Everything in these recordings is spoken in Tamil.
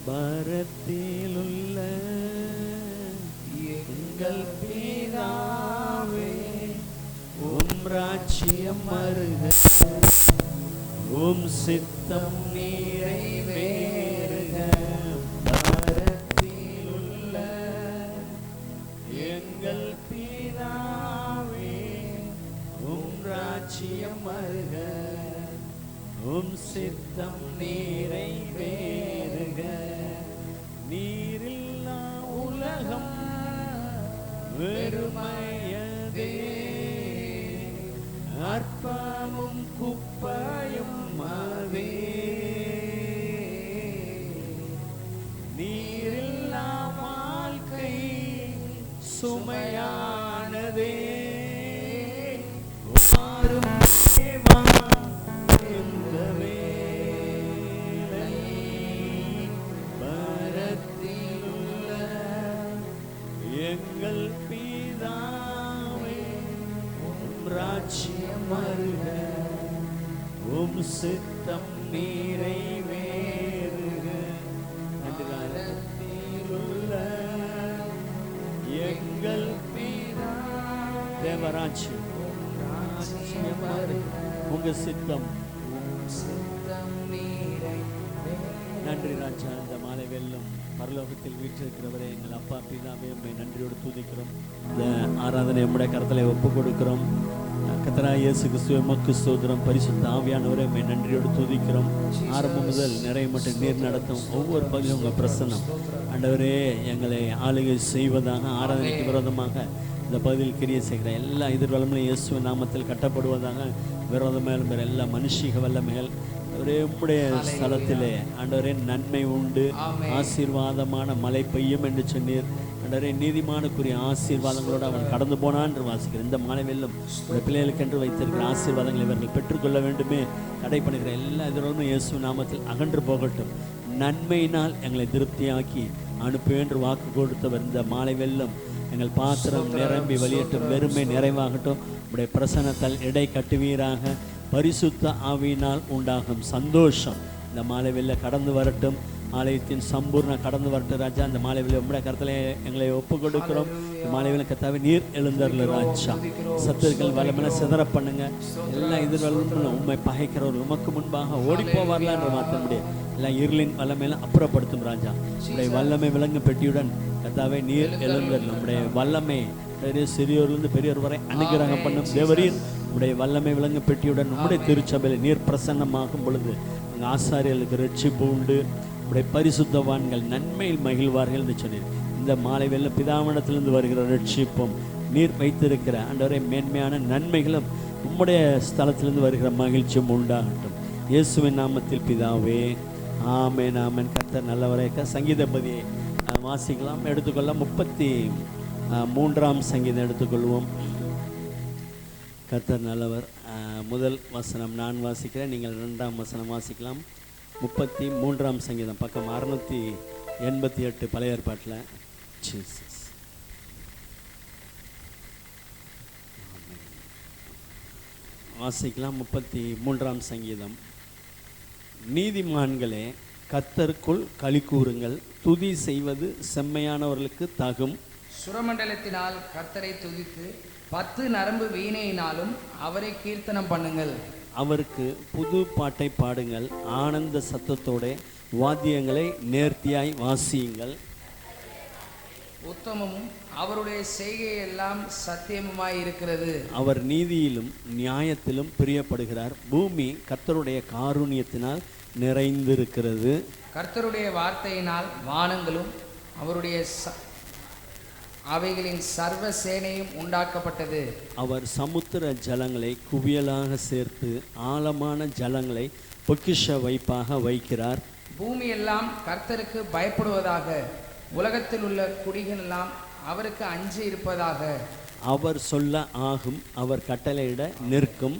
பரத்திலுள்ள எங்கள் பிதாவே, உம் ராஜ்யம் வருக, உம் சித்தம் நிறைவேறுக. பரத்திலுள்ள எங்கள் பிதாவே, உம் ராஜ்யம் வருக, உம் சித்தம் நிறைவேறுக. நீரில்லா உலகம் வெறுமையதே, அற்பமும் குப்பையும் அதே. நீரில்லா வாழ்க்கை சுமையானதே, மாறும் தேவா இந்த வேளை. பரத்திலுள்ள எங்கள் பிதாவே, உம் ராஜ்யம் வருக, உம் சித்தம் நிறைவேறுக. பரத்திலுள்ள எங்கள் பிதா, தேவராஜ்யம் உங்க சித்தம். நன்றி ராஜா. இந்த மாலை வெல்லும் பரலோகத்தில் வீற்றிருக்கிறவரே, எங்கள் அப்பா பிதாவே, உம்மை நன்றியோடு துதிக்கிறோம். இந்த ஆராதனை உம்முடைய கரத்திலே ஒப்பு கொடுக்கிறோம். கர்த்தராகிய இயேசு கிறிஸ்துவே, உமக்கு ஸ்தோத்திரம். பரிசுத்த ஆவியானவரே, உம்மை நன்றியோடு துதிக்கிறோம். ஆரம்பம் முதல் நிறைய மட்டும் நீர் நடத்தும் ஒவ்வொரு பகுதியும் உங்கள் பிரசன்னம் ஆண்டவரே எங்களை ஆளுகை செய்வதாக, ஆராதனைக்கு விரோதமாக இந்த பகுதியில் கிரியை செய்கிற எல்லா எதிர்வலமையும் இயேசுவின் நாமத்தில் கட்டப்படுவதாக. விரோதமாக எல்லா மனுஷிக வல்லமைகள் ஒரே உம்முடைய ஸ்தலத்திலே ஆண்டவரே நன்மை உண்டு, ஆசீர்வாதமான மழை பெய்யும் என்று சொன்னீர். ஆண்டவரே நீதிமானுக்குரிய ஆசீர்வாதங்களோடு அவன் கடந்து போனான் என்று வாசிக்கிறேன். இந்த மாலை வெல்லும் பிள்ளைகளுக்கென்று வைத்திருக்கிற ஆசீர்வாதங்களை இவர்கள் பெற்றுக்கொள்ள வேண்டுமே. தடை பண்ணுகிற எல்லா எதிர்வலமையும் இயேசு நாமத்தில் அகன்று போகட்டும். நன்மையினால் எங்களை திருப்தியாக்கி அனுப்புவேன் என்று வாக்கு கொடுத்தவர். இந்த மாலை வெல்லும் எங்கள் பாத்திரம் நிரம்பி வெளியேட்டும், வெறுமை நிறைவாகட்டும். உடைய பிரசன்னத்தால் இடை கட்டுவீராக. பரிசுத்த ஆவியினால் உண்டாகும் சந்தோஷம் இந்த மாலை வெளில கடந்து வரட்டும். ஆலயத்தின் சம்பூர்ண கடந்து வரட்டும் ராஜா. இந்த மாலை வெளில உம்முடைய கருத்தில் எங்களை ஒப்பு கொடுக்கிறோம். இந்த மாலை வெளில கத்தாவே நீர் எழுந்தருள ராஜா. சத்துருக்கள் வல்லமென சிதற பண்ணுங்க. எல்லா எதிர்வலும் உண்மை பகைக்கிறவர் உமக்கு முன்பாக ஓடி போவார்களா என்று மாற்ற முடியாது. எல்லாம் இருளின் வல்லமையெல்லாம் அப்புறப்படுத்தும் ராஜா. உடைய வல்லமை விலங்கு பெட்டியுடன் கத்தாவே நீர் எழுந்தருள். நம்முடைய வல்லமை சிறியோர்லேருந்து பெரியோர் வரை அனுகிரகம் பண்ணும் தேவரீர். உடைய வல்லமை விலங்கு பெட்டியுடன் நம்முடைய திருச்சபையில் நீர் பிரசன்னமாகும் பொழுது அங்கே ஆசாரியர்களுக்கு ரட்சிப்பு உண்டு. உடைய பரிசுத்தவான்கள் நன்மையில் மகிழ்வார்கள் என்று சொன்னீர். இந்த மாலை வெள்ள பிதாவிடத்திலிருந்து வருகிற ரட்சிப்பும் நீர் வைத்திருக்கிற ஆண்டவரே மேன்மையான நன்மைகளும் உம்முடைய ஸ்தலத்திலிருந்து வருகிற மகிழ்ச்சியும் உண்டாகட்டும். இயேசுவின் நாமத்தில் பிதாவே, ஆமென் ஆமென். கர்த்தர் நல்லவரே. சங்கீதபதியை வாசிக்கலாம், எடுத்துக்கொள்ளலாம். 33ஆம் சங்கீதம் எடுத்துக்கொள்வோம். கர்த்தர் நல்லவர். முதல் வசனம் நான் வாசிக்கிறேன், நீங்கள் 2ஆம் வசனம் வாசிக்கலாம். 33ஆம் சங்கீதம், பக்கம் 688 பழைய ஏற்பாட்டில். ஜீசஸ் வாசிக்கலாம். 33ஆம் சங்கீதம். நீதிமான்களே கர்த்தருக்குள் களி கூறுங்கள், துதி செய்வது செம்மையானவர்களுக்கு தகும். சுரமண்டலத்தினால் கர்த்தரை துதித்து 10 நரம்பு வீணையினாலும் அவரை கீர்த்தனம் பண்ணுங்கள். அவருக்கு புது பாட்டை பாடுங்கள், ஆனந்த சத்தத்தோட வாத்தியங்களை நேர்த்தியாய் வாசியுங்கள். உத்தமமும் அவருடைய செய்கையெல்லாம் சத்தியமுமாய் இருக்கிறது. அவர் நீதியிலும் நியாயத்திலும் பிரியப்படுகிறார். பூமி கர்த்தருடைய காருண்யத்தினால் நிறைந்திருக்கிறது. கர்த்தருடைய வார்த்தையினால் வானங்களும் அவருடைய அவைகளின் சர்வ சேனையும் உண்டாக்கப்பட்டது. அவர் சமுத்திர ஜலங்களை குவியலாக சேர்த்து ஆழமான ஜலங்களை பொக்கிஷ வைப்பாக வைக்கிறார். பூமி எல்லாம் கர்த்தருக்கு பயப்படுவதாக, உலகத்தில் உள்ள குடிகள் எல்லாம் அவருக்கு அஞ்சி இருப்பதாக. அவர் சொல்ல ஆகும், அவர் கட்டளையிட நிற்கும்.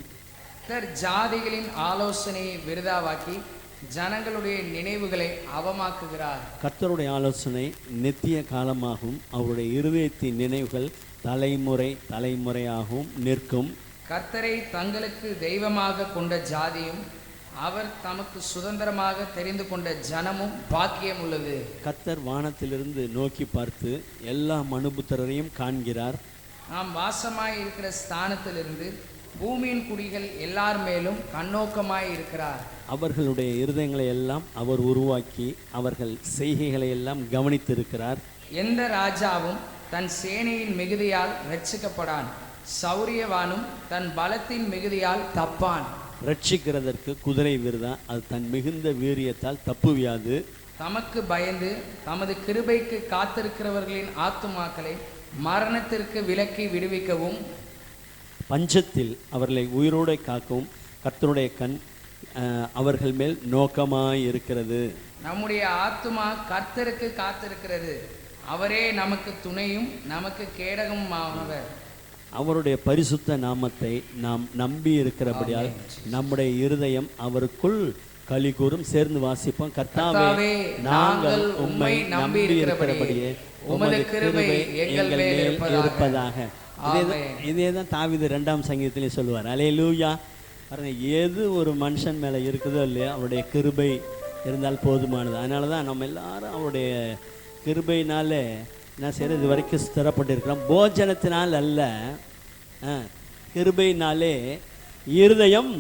ஜாதிகளின் ஆலோசனையை விருதாவாக்கி ஜனங்களுடைய நினைவுகளை அவமாக்குகிறார். கர்த்தருடைய ஆலோசனை நித்திய காலமாகவும் அவருடைய இருதயத்தின் நினைவுகள் தலைமுறை தலைமுறையாகவும் நிற்கும். கர்த்தரை தங்களுக்கு தெய்வமாக கொண்ட ஜாதியும் அவர் தமக்கு சுதந்திரமாக தெரிந்து கொண்ட ஜனமும் பாக்கியம் உள்ளது. கர்த்தர் வானத்திலிருந்து நோக்கி பார்த்து எல்லா மனுபுத்திரரையும் காண்கிறார். நாம் வாசமாய் இருக்கிற ஸ்தானத்திலிருந்து பூமியின் குடிகள் எல்லார் மேலும் கண்ணோக்கமாய் இருக்கிறார். அவர்களுடைய இருதயங்களை எல்லாம் அவர் உருவாக்கி அவர்கள் செய்கைகளை எல்லாம் கவனித்திருக்கிறார். எந்த ராஜாவும் தன் சேனையின் மிகுதியால் ரட்சிக்கப்படான், சௌரியவானும் தன் பலத்தின் மிகுதியால் தப்பான். ரட்சிக்கிறதற்கு குதிரை விருதா, அது தன் மிகுந்த வீரியத்தால் தப்புவியாது. தமக்கு பயந்து தமது கிருபைக்கு காத்திருக்கிறவர்களின் ஆத்துமாக்களை மரணத்திற்கு விலக்கி விடுவிக்கவும், பஞ்சத்தில் அவர்களை உயிரோடு காக்கவும் கர்த்தருடைய கண் அவர்கள் மேல் நோக்கமாய் இருக்கிறது. நம்முடைய ஆத்துமா கர்த்தருக்கு காத்திருக்கிறது. அவரே நமக்கு துணையும் நமக்கு கேடகமுமானவர். அவருடைய பரிசுத்த நாமத்தை நாம் நம்பி இருக்கிறபடியால் நம்முடைய இருதயம் அவருக்குள் களி கூறும். சேர்ந்து வாசிப்போம். கர்த்தாவே, நாங்கள் உம்மை நம்பி இருக்கிறபடியே உமது கிருபை எங்கள் மேல் இருப்பதாக. இதே தான் தாவீது 2ஆம் சங்கீதத்திலே சொல்லுவார். அல்லேலூயா. பாருங்க, எது ஒரு மனுஷன் மேலே இருக்குதோ இல்லையா, அவருடைய கிருபை இருந்தால் போதுமானது. அதனால தான் நம்ம எல்லாரும் அவருடைய கிருபையினாலே என்ன செய்யறது, இது வரைக்கும் ஸ்திரப்பட்டிருக்கிறோம். போஜனத்தினால் அல்ல, கிருபையினாலே இருதயம்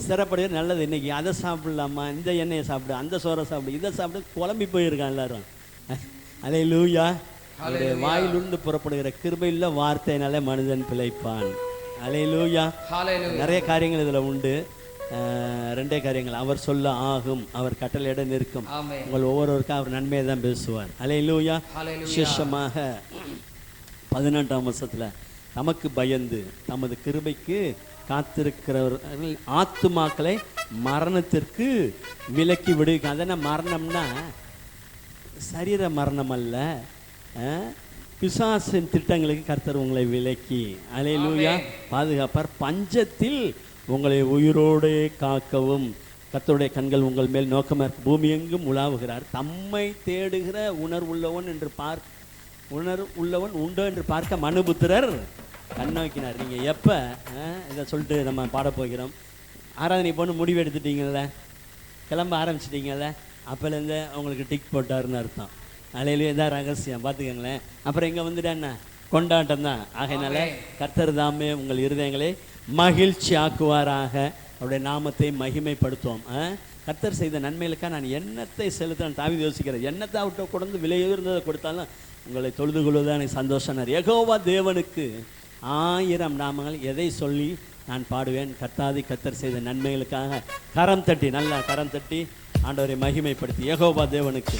ஸ்திரப்படுகிறது. நல்லது, இன்னைக்கு அதை சாப்பிடலாமா, இந்த எண்ணெயை சாப்பிடு, அந்த சோறை சாப்பிடு, இதை சாப்பிடு, குழம்பி போயிருக்கான் எல்லாரும். அல்லேலூயா. அவருடைய வாயிலிருந்து புறப்படுகிற கிருபையுள்ள வார்த்தையினாலே மனிதன் பிழைப்பான். அல்லேலூயா. நிறைய காரியங்கள் இதில் உண்டு. 2 காரியங்கள். அவர் சொல்ல ஆகும், அவர் கட்டளையிட நிற்கும். உங்கள் ஒவ்வொருவருக்கும் அவர் நன்மையை தான் பேசுவார். அல்லேலூயா. விசேஷமாக 18ஆம் வருஷத்தில் தமக்கு பயந்து தமது கிருபைக்கு காத்திருக்கிறவர்கள் ஆத்துமாக்களை மரணத்திற்கு விலக்கி விடுவிக்க. அதனால் மரணம்னா சரீர மரணம் அல்ல, பிசாசின் திட்டங்களுக்கு கர்த்தர் உங்களை விலக்கி அல்லேலூயா பாதுகாப்பார். பஞ்சத்தில் உங்களை உயிரோடு காக்கவும் கர்த்தருடைய கண்கள் உங்கள் மேல் நோக்கமாக பூமி எங்கும் உலாவுகிறார். தம்மை தேடுகிற உணர்வுள்ளவன் உண்டோ என்று பார்க்க மனுபுத்திரர் கண்ணோக்கினார். நீங்கள் எப்போ இதை சொல்லிட்டு நம்ம பாடப்போகிறோம். ஆராதனை போன்னு முடிவு எடுத்துட்டீங்கள்ல, கிளம்ப ஆரம்பிச்சிட்டிங்கல்ல, அப்போலேருந்து அவங்களுக்கு டிக் போட்டாருன்னு அர்த்தம். அலையிலேயே தான் ரகசியம் பார்த்துக்கங்களேன். அப்புறம் இங்கே வந்துட்டேன்னா கொண்டாட்டம் தான். ஆகையினால கர்த்தர் தாமே உங்கள் இருதயங்களை மகிழ்ச்சி ஆக்குவாராக. அவருடைய நாமத்தை மகிமைப்படுத்துவோம். கர்த்தர் செய்த நன்மைகளுக்காக நான் எண்ணத்தை செலுத்த தாவீது யோசிக்கிறேன். எண்ணத்தை அவர்கிட்ட கொண்டு விலையுயர்ந்ததை கொடுத்தாலும் உங்களை தொழுது கொள்வதுதான் எனக்கு சந்தோஷம். யெகோவா தேவனுக்கு 1000 நாமங்கள் எதை சொல்லி நான் பாடுவேன். கர்த்தர் செய்த நன்மைகளுக்காக கரம் தட்டி, நல்லா கரம் தட்டி ஆண்டவரை மகிமைப்படுத்தி யெகோவா தேவனுக்கு.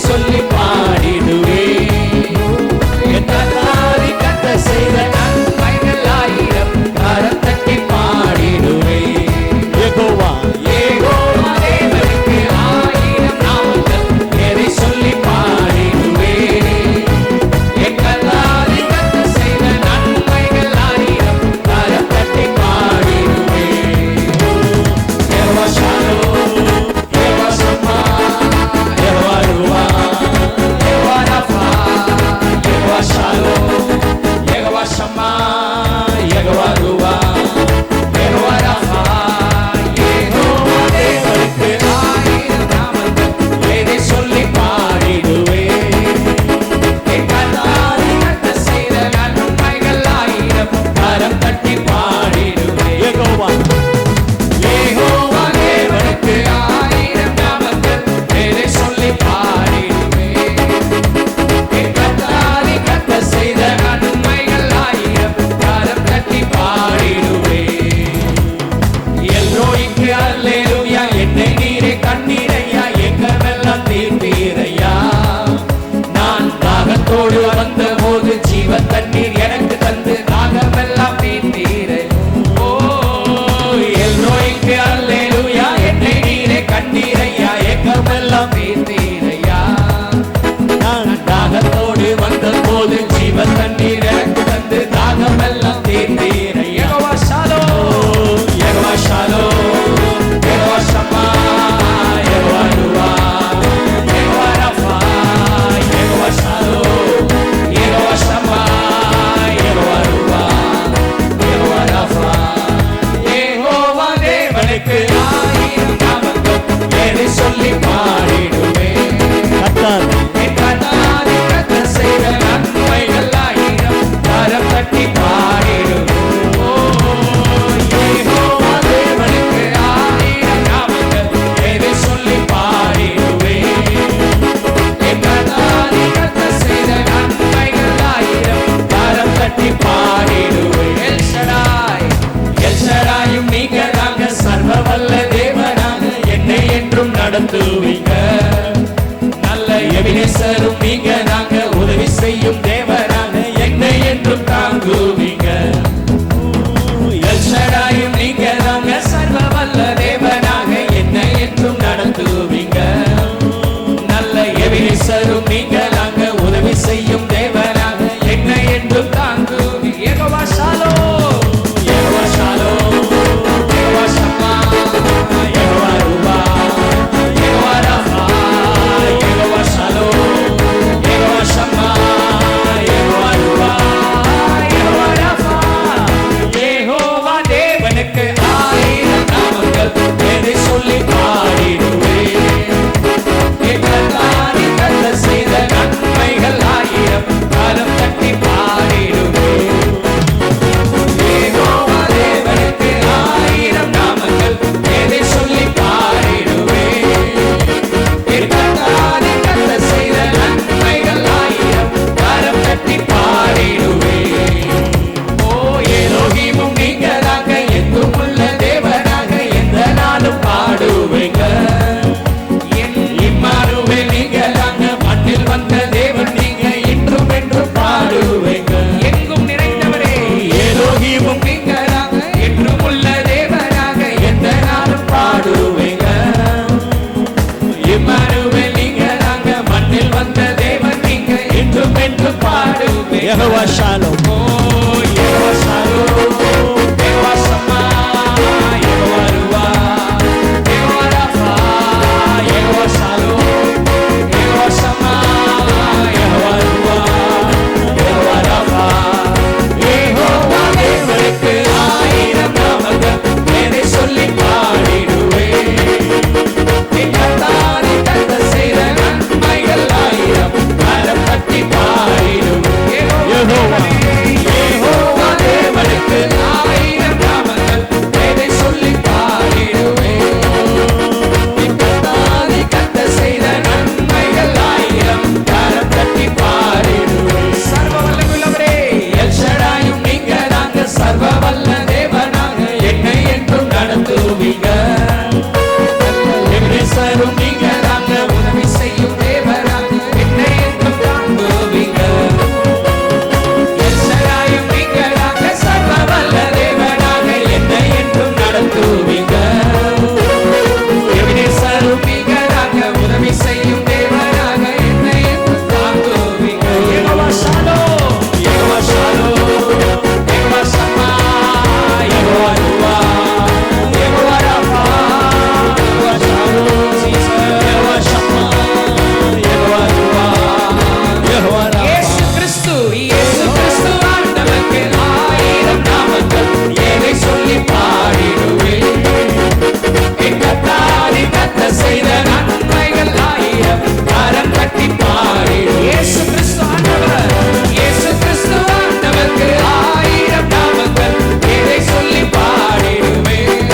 சொல்லி பாடிடுவே என் செய்த நன்மைகள் 1000 நடத்துவீங்க. எல்ஷடாயும் நீங்க தாங்க, சர்வ வல்ல தேவனாக என்னை என்றும் நடத்துவீங்க. நல்ல எபினேசரும் நீங்க தாங்க, உதவி செய்யும் தேவனாக என்னை என்றும் தாங்குவீங்க. யெகோவா ஷாலோம், யெகோவா ஷாலோம், யெகோவா ஷம்மா, யெகோவா ரூபா, யெகோவா ராஃபா, யெகோவா ஷாலோம், யெகோவா ஷம்மா, யெகோவா ரூபா, யெகோவா ராஃபா. யெகோவா தேவனுக்கு 1000 நாமங்கள், எதை சொல்லி பாடிடுவேன். எங்களால் கர்த்தர் செய்த நன்மைகள் 1000, கரம் தட்டி பாடிடுவேன். யெகோவா தேவனுக்கு 1000 நாமங்கள், எதை சொல்லி பாடிடுவேன். எங்களால் கர்த்தர் செய்த நன்மைகள் 1000, கரம் தட்டி பாடிடுவேன். ஓ எலோகிமும் நீங்களாக, எங்கும் உள்ள தேவனாக எந்த நாளும் பாடுவேங்க. என் இம்மானுவேல் நீங்களாக, மண்ணில் வந்த தேவன் நீங்க, இன்றும் என்றும் பாடுவேங்க. எங்கும் நிறைந்தவரே எலோகிமும் நீங்களாக, என்றும் உள்ள தேவனாக எந்த நாளும் பாடுவேங்க. இம்மானுவேல் நீங்களாக, மண்ணில் வந்த தேவன் நீங்க, இன்றும் என்றும் பாடுவேங்க. யெகோவா ஷாலோம். ஓ யெகோவா ஷாலோம், யெகோவா ஷம்மா, யெகோவா ரூபா, யெகோவா ராஃபா, யெகோவா ஷாலோம், யெகோவா ஷம்மா, யெகோவா ரூபா, யெகோவா ராஃபா. யெகோவா தேவனுக்கு 1000 நாமங்கள், எதை சொல்லி பாடிடுவேன். என் கர்த்தாவே கர்த்தர் செய்த நன்மைகள் 1000, கரம் தட்டி பாடிடுவேன். யெகோவா யெகோவா தேவனுக்கு 1000 நாமங்கள், எதை சொல்லி பாடிடுவேன். என் கர்த்தாவே கர்த்தர் செய்த நன்மைகள் 1000, கரம் தட்டி பாடிடுவேன். சர்வ வல்லமையுள்ளவரே எல்ஷடாயும் நீங்க தாங்க, சர்வ வல்ல தேவனாக என்னை என்றும் நடத்துவீங்க. எபினேசரும் நீங்க தாங்க, உதவி செய்யும் தேவனாக என்னை என்றும் தாங்குவீங்க. எல்ஷடாயும் நீங்க தாங்க, சர்வ வல்ல தேவனாக என்னை என்றும் நடத்துவீங்க. எபினேசரும் நீங்க தாங்க, உதவி செய்யும் தேவனாக என்னை என்றும் தாங்குவீங்க. யெகோவா ஷாலோம், யெகோவா ஷாலோம், யெகோவா ஷம்மா, யெகோவா ரூபா, யெகோவா ராஃபா, யெகோவா ஷாலோம், யெகோவா ஷம்மா, யெகோவா ரூபா, யெகோவா ராஃபா. இயேசு கிறிஸ்து, இயேசு கிறிஸ்து ஆண்டவருக்கு 1000 நாமங்கள், எதை சொல்லி பாடிடுவேன். என் கர்த்தாவே கர்த்தர் செய்த நன்மைகள் 1000, கரம் தட்டி பாடிடுவேன். இயேசு கிறிஸ்து ஆண்டவர், இயேசு கிறிஸ்து ஆண்டவருக்கு 1000 நாமங்கள், எதை சொல்லி பாடிடுவேன்.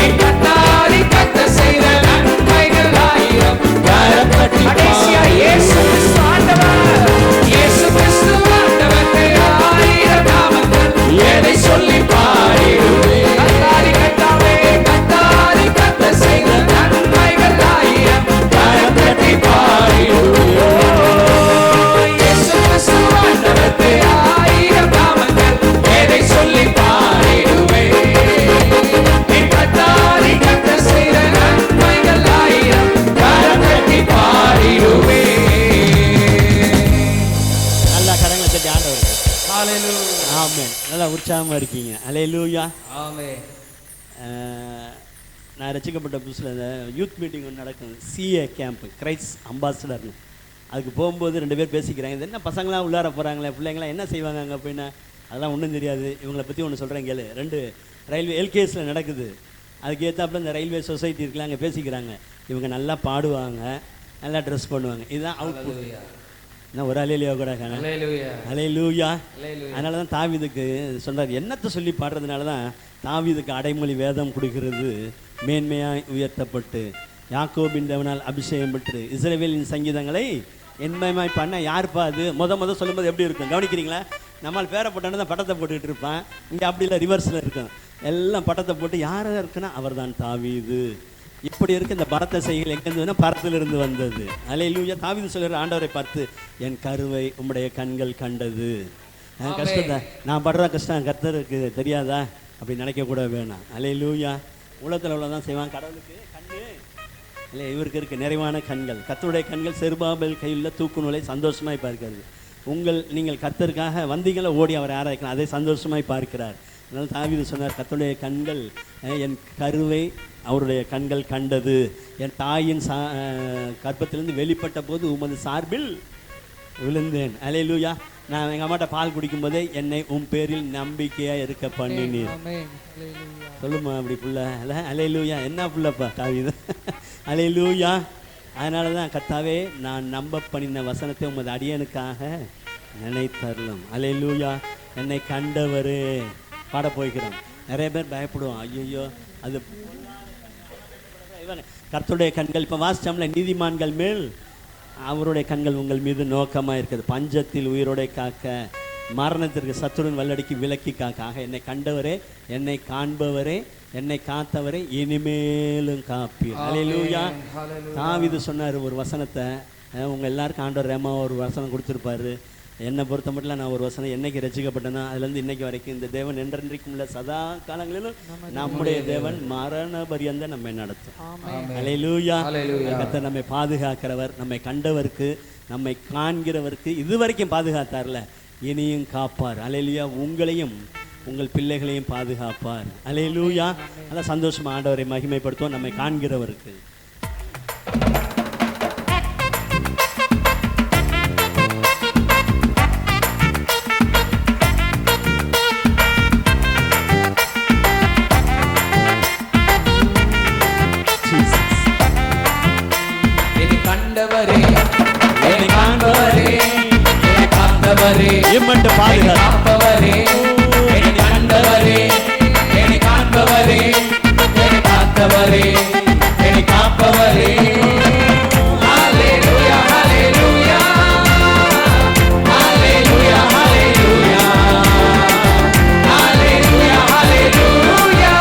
என் கர்த்தாவே கர்த்தர் செய்த நன்மைகள் 1000, கரம் தட்டி கடைசியா இயேசு கிறிஸ்து ஆண்டவர், இயேசு கிறிஸ்து ஆண்டவருக்கு 1000 நாமங்கள், எதை சொல்லி பாடிடுவேன். கர்த்தாவே கர்த்தாவே கர்த்தாவே கர்த்தர் செய்த நன்மைகள் 1000, கரம் தட்டி பாடிடுவேன். இயேசு கிறிஸ்து ஆண்டவருக்கு 1000 நாமங்கள், எதை சொல்லி பாடிடுவேன். என் கர்த்தாவே கர்த்தர் செய்த நன்மைகள் 1000, கரம் தட்டி பாடிடுவேன். நல்லா கரங்களை தட்டி ஆண்டவருக்கு ஹalleluya. ஆமென். நல்லா உற்சாகமா இருக்கீங்க. அல்லேலூயா. ஆமென். நான் ரசிக்கப்பட்ட புதுசில் இந்த யூத் மீட்டிங் ஒன்று நடக்கும், சிஏ கேம்ப், கிரைஸ்ட் அம்பாசிடர்னு. அதுக்கு போகும்போது 2 பேர் பேசிக்கிறாங்க, இது என்ன பசங்களாம் உள்ளார போகிறாங்களே, பிள்ளைங்களாம் என்ன செய்வாங்க அங்கே போயின்னா, அதெல்லாம் ஒன்றும் தெரியாது. இவங்களை பற்றி ஒன்று சொல்கிறேன் கேளு. 2 ரயில்வே எல்கேஎஸில் நடக்குது. அதுக்கு ஏற்றாப்புல இந்த ரயில்வே சொசைட்டி இருக்குல்ல, அங்கே பேசிக்கிறாங்க. இவங்க நல்லா பாடுவாங்க, நல்லா ட்ரெஸ் பண்ணுவாங்க. இதுதான் அவுட்புட். என்ன ஒரு அலையிலையோ கூட ஹalleluya. அல்லேலூயா. ஹalleluya. அதனால தான் தாவீதுக்கு சொல்றார், என்னத்தை சொல்லி பாடுறதுனால தான் தாவீதுக்கு அடைமொழி வேதம் கொடுக்கிறது. மேன்மையாய் உயர்த்தப்பட்டு யாக்கோபின் தேவனால் அபிஷேகம் பெற்று இஸ்ரவேலின் சங்கீதங்களை என்மயமாய் பண்ண யாருப்பா அது? முத சொல்லும்போது எப்படி இருக்கும் கவனிக்கிறீங்களா? நம்மால் பேரை போட்டானு தான் பட்டத்தை போட்டுக்கிட்டு இருப்பான். இங்கே அப்படி இல்லை, ரிவர்ஸில் இருக்கும். எல்லாம் பட்டத்தை போட்டு யாராக இருக்குன்னா அவர் தான் தாவீது. இப்படி இருக்க இந்த பரத்த செய்கள் எங்கேருந்துன்னா பரத்திலிருந்து வந்தது. அல்லேலூயா. தாவீது சொல்கிற ஆண்டவரை பார்த்து, என் கருவை உம்முடைய கண்கள் கண்டது, கஷ்டத்தை நான் படுற கஷ்டம் கர்த்தருக்கு தெரியாதா அப்படி நினைக்க கூட வேணாம். அல்லேலூயா. உலகத்தில் உள்ளதான் செய்வான். கடவுளுக்கு கண்ணு இல்லை, இவருக்கு இருக்க நிறைவான கண்கள். கர்த்தருடைய கண்கள் செருபாபேல் கையில் தூக்கு நூலை சந்தோஷமாய் பார்க்கிறது. நீங்கள் கர்த்தருக்காக வந்தீங்களா ஓடி அவரை ஆராய்க்கலாம், அதை சந்தோஷமாய் பார்க்கிறார். அதனால் தாவீது சொன்னார், கர்த்தருடைய கண்கள் என் கருவை அவருடைய கண்கள் கண்டது, என் தாயின் கர்ப்பத்திலிருந்து வெளிப்பட்ட போது உமது சார்பில் விழுந்தேன். அல்லேலூயா. நான் எங்கள் அம்மாட்ட பால் குடிக்கும்போதே என்னை உன் பேரில் நம்பிக்கையாக இருக்க பண்ணினீர். சொல்லுமா அப்படி புள்ள அல்ல? அல்லேலூயா. என்ன புள்ளப்பா தாவீது? அல்லேலூயா. அதனால தான் கர்த்தாவே நான் நம்ப பண்ணின வசனத்தை உமது அடியனுக்காக நினைத்தரலும். அல்லேலூயா. என்னை கண்டவரே பாட போய்க்கிறோம். நிறைய பேர் பயப்படுவோம், ஐயோ அது கர்த்தருடைய கண்கள். இப்போ வாசிச்சோம்ல, நீதிமான்கள் மேல் அவருடைய கண்கள் உங்கள் மீது நோக்கமாக இருக்குது, பஞ்சத்தில் உயிரோடை காக்க, மரணத்திற்கு சத்துருவின் வல்லடிக்கு விலக்கி காக்க. ஆக என்னை கண்டவரே, என்னை காண்பவரே, என்னை காத்தவரே இனிமேலும் காப்பீர். அல்லேலூயா. தாவீது சொன்னார் ஒரு வசனத்தை, உங்கள் எல்லாருக்கும் ஆண்டவர் ரேமா ஒரு வசனம் கொடுத்துருப்பாரு. என்னை பொறுத்த மட்டும் நான் ஒரு வசனம், என்னைக்கு ரசிக்கப்பட்டேன்னா அதுலேருந்து இன்னைக்கு வரைக்கும் இந்த தேவன் என்றென்றைக்கும் உள்ள சதா காலங்களிலும் நம்முடைய தேவன் மரண பரியந்த நம்மை நடத்தும். அல்லேலூயா. கர்த்தர் நம்மை பாதுகாக்கிறவர், நம்மை கண்டவருக்கு, நம்மை காண்கிறவருக்கு இதுவரைக்கும் பாதுகாத்தார்ல, இனியும் காப்பார். அல்லேலூயா. உங்களையும் உங்கள் பிள்ளைகளையும் பாதுகாப்பார். அல்லேலூயா. அதான் சந்தோஷமா ஆண்டவரை மகிமைப்படுத்துவோம் நம்மை காண்கிறவருக்கு. இம்மட்டு பாதுகாப்பவரே, என்னை கண்டவரே, என்னை காண்பவரே, என்னை காத்தவரே, என்னை காப்பவரே. ஹல்லேலூயா, ஹல்லேலூயா, ஹல்லேலூயா, ஹல்லேலூயா, ஹல்லேலூயா, ஹல்லேலூயா,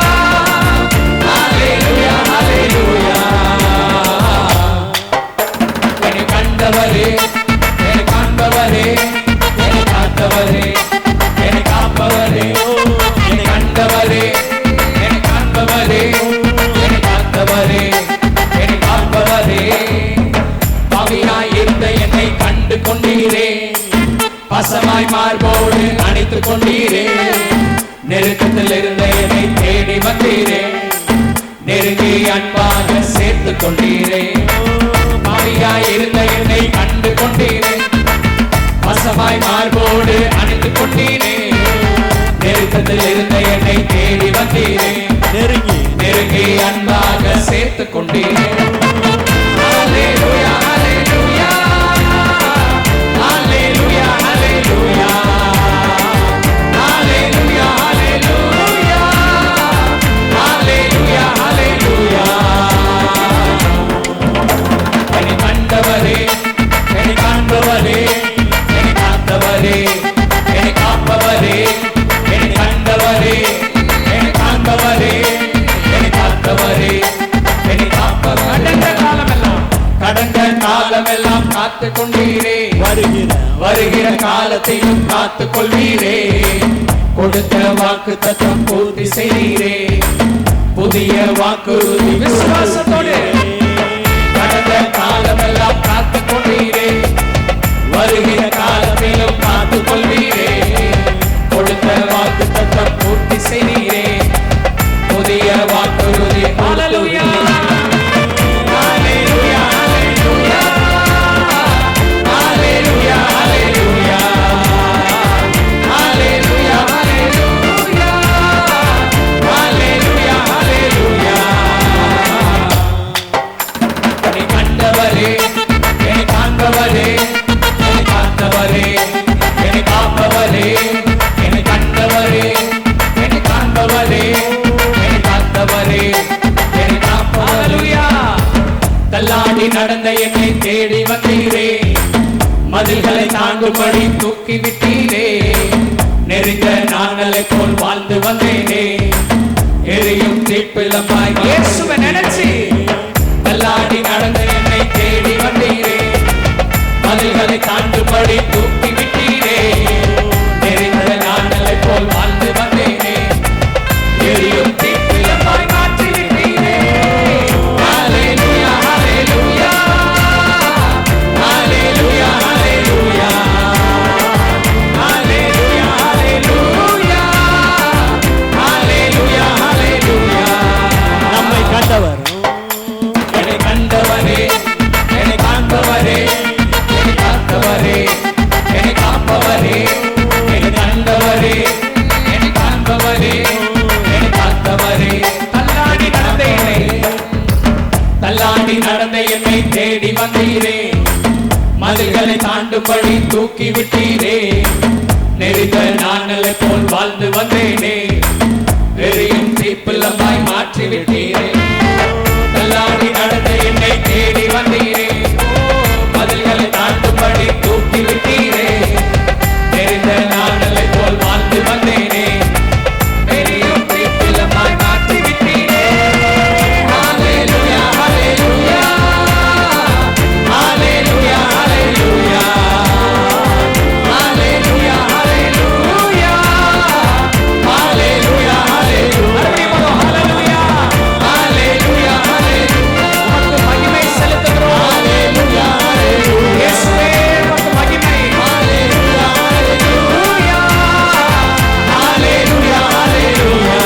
ஹல்லேலூயா, ஹல்லேலூயா. என்னை கண்டவரே, என்னை காண்பவரே, என்னை காப்பவரே, என்னை கண்டவரே, என்னை காண்பவரே, என்னை காத்தவரே, என்னை காப்பவரே. பாவியாய் இருந்த என்னை கண்டு கொண்டீரே, பசமாய் மார்போடு அணைத்துக் கொண்டீரே, நெருக்கத்தில் இருந்த என்னை தேடி வந்தீரே, நெருங்கி அன்பாக சேர்த்து கொண்டீரே. பாவியாய் இருந்த என்னை கண்டு கொண்டீரே, பசமாய் மார்போடு அணைத்துக் கொண்டீரே, நெருக்கத்தில் இருந்த என்னை தேடி வந்தீரே, நெருங்கி அன்பாக சேர்த்து கொண்டீரே. ஹல்லேலூயா, ஹல்லேலூயா, ஹல்லேலூயா, ஹல்லேலூயா, ஹல்லேலூயா, ஹல்லேலூயா, ஹல்லேலூயா, ஹல்லேலூயா. என்னை கண்டவரே, என்னை காண்பவரே, என்னை காத்தவரே, என்னை காப்பவரே, என்னை கண்டவரே, என்னை காண்பவரே, என்னை காத்தவரே, என்னை காப்பவரே. கடந்த காலமெல்லாம் காத்துக் கொண்டீரே, வருகிற காலத்தையும் காத்துக் கொள்வீரே, கொடுத்த வாக்கு தத்தம் பூர்த்தி செய்தீரே, புதிய வாக்குறுதி விசுவாசத்தோடு. கடந்த காலமெல்லாம் காத்துக் கொண்டீரே, வருகிற காலத்திலும் காத்துக் கொள்வீரே, கொடுத்த வாக்கு தத்தம் பூர்த்தி செய்தீரே, புதிய வாக்குறுதி. ஹல்லேலூயா, ஹல்லேலூயா, ஹல்லேலூயா, ஹல்லேலூயா, ஹல்லேலூயா, ஹல்லேலூயா, ஹல்லேலூயா, ஹல்லேலூயா, ஹல்லேலூயா. என்னை கண்டவரே, என்னை காண்பவரே, என்னை காத்தவரே, என்னை காப்பவரே, என்னை கண்டவரே, என்னை காண்பவரே, என்னை காத்தவரே, என்னை காப்பவரே. தள்ளாடி நடந்த என்னை தேடி வந்தீரே, மதில்களை தாங்கும்படி தூக்கி விட்டீரே, நெருங்க நாங்களை போல் வாழ்ந்து வந்தேனே, எரியும் தீப்பிழமாய் இயேசுவை நினைச்சு தள்ளாடி நடந்த என்னை தேடி வந்தீரே, மதில்களை தாண்டும்படி தூக்கி விட்டீரே, நெருங்க வந்தேனே, எரியும் தீப்பிள்ளமாய் மாற்றி விட்டீரே. தள்ளாடி நடந்த என்னை தேடி வந்தீரே, பதில்களை தாண்டும்படி தூக்கி விட்டீரே. தெரிந்த நாடலை போல் வாழ்ந்து வந்தேனே, எரியும் தீப்பிள்ளமாய் மாற்றி விட்டீரே. ஹல்லேலூயா ஹல்லேலூயா ஹல்லேலூயா ஹல்லேலூயா ஹல்லேலூயா ஹல்லேலூயா ஹல்லேலூயா ஹல்லேலூயா ஹல்லேலூயா ஹல்லேலூயா. உமக்கு மகிமை செலுத்துகிறோம். ஹல்லேலூயா ஹல்லேலூயா. இயேசுவே உமக்கு மகிமை. ஹல்லேலூயா ஹல்லேலூயா ஹல்லேலூயா ஹல்லேலூயா.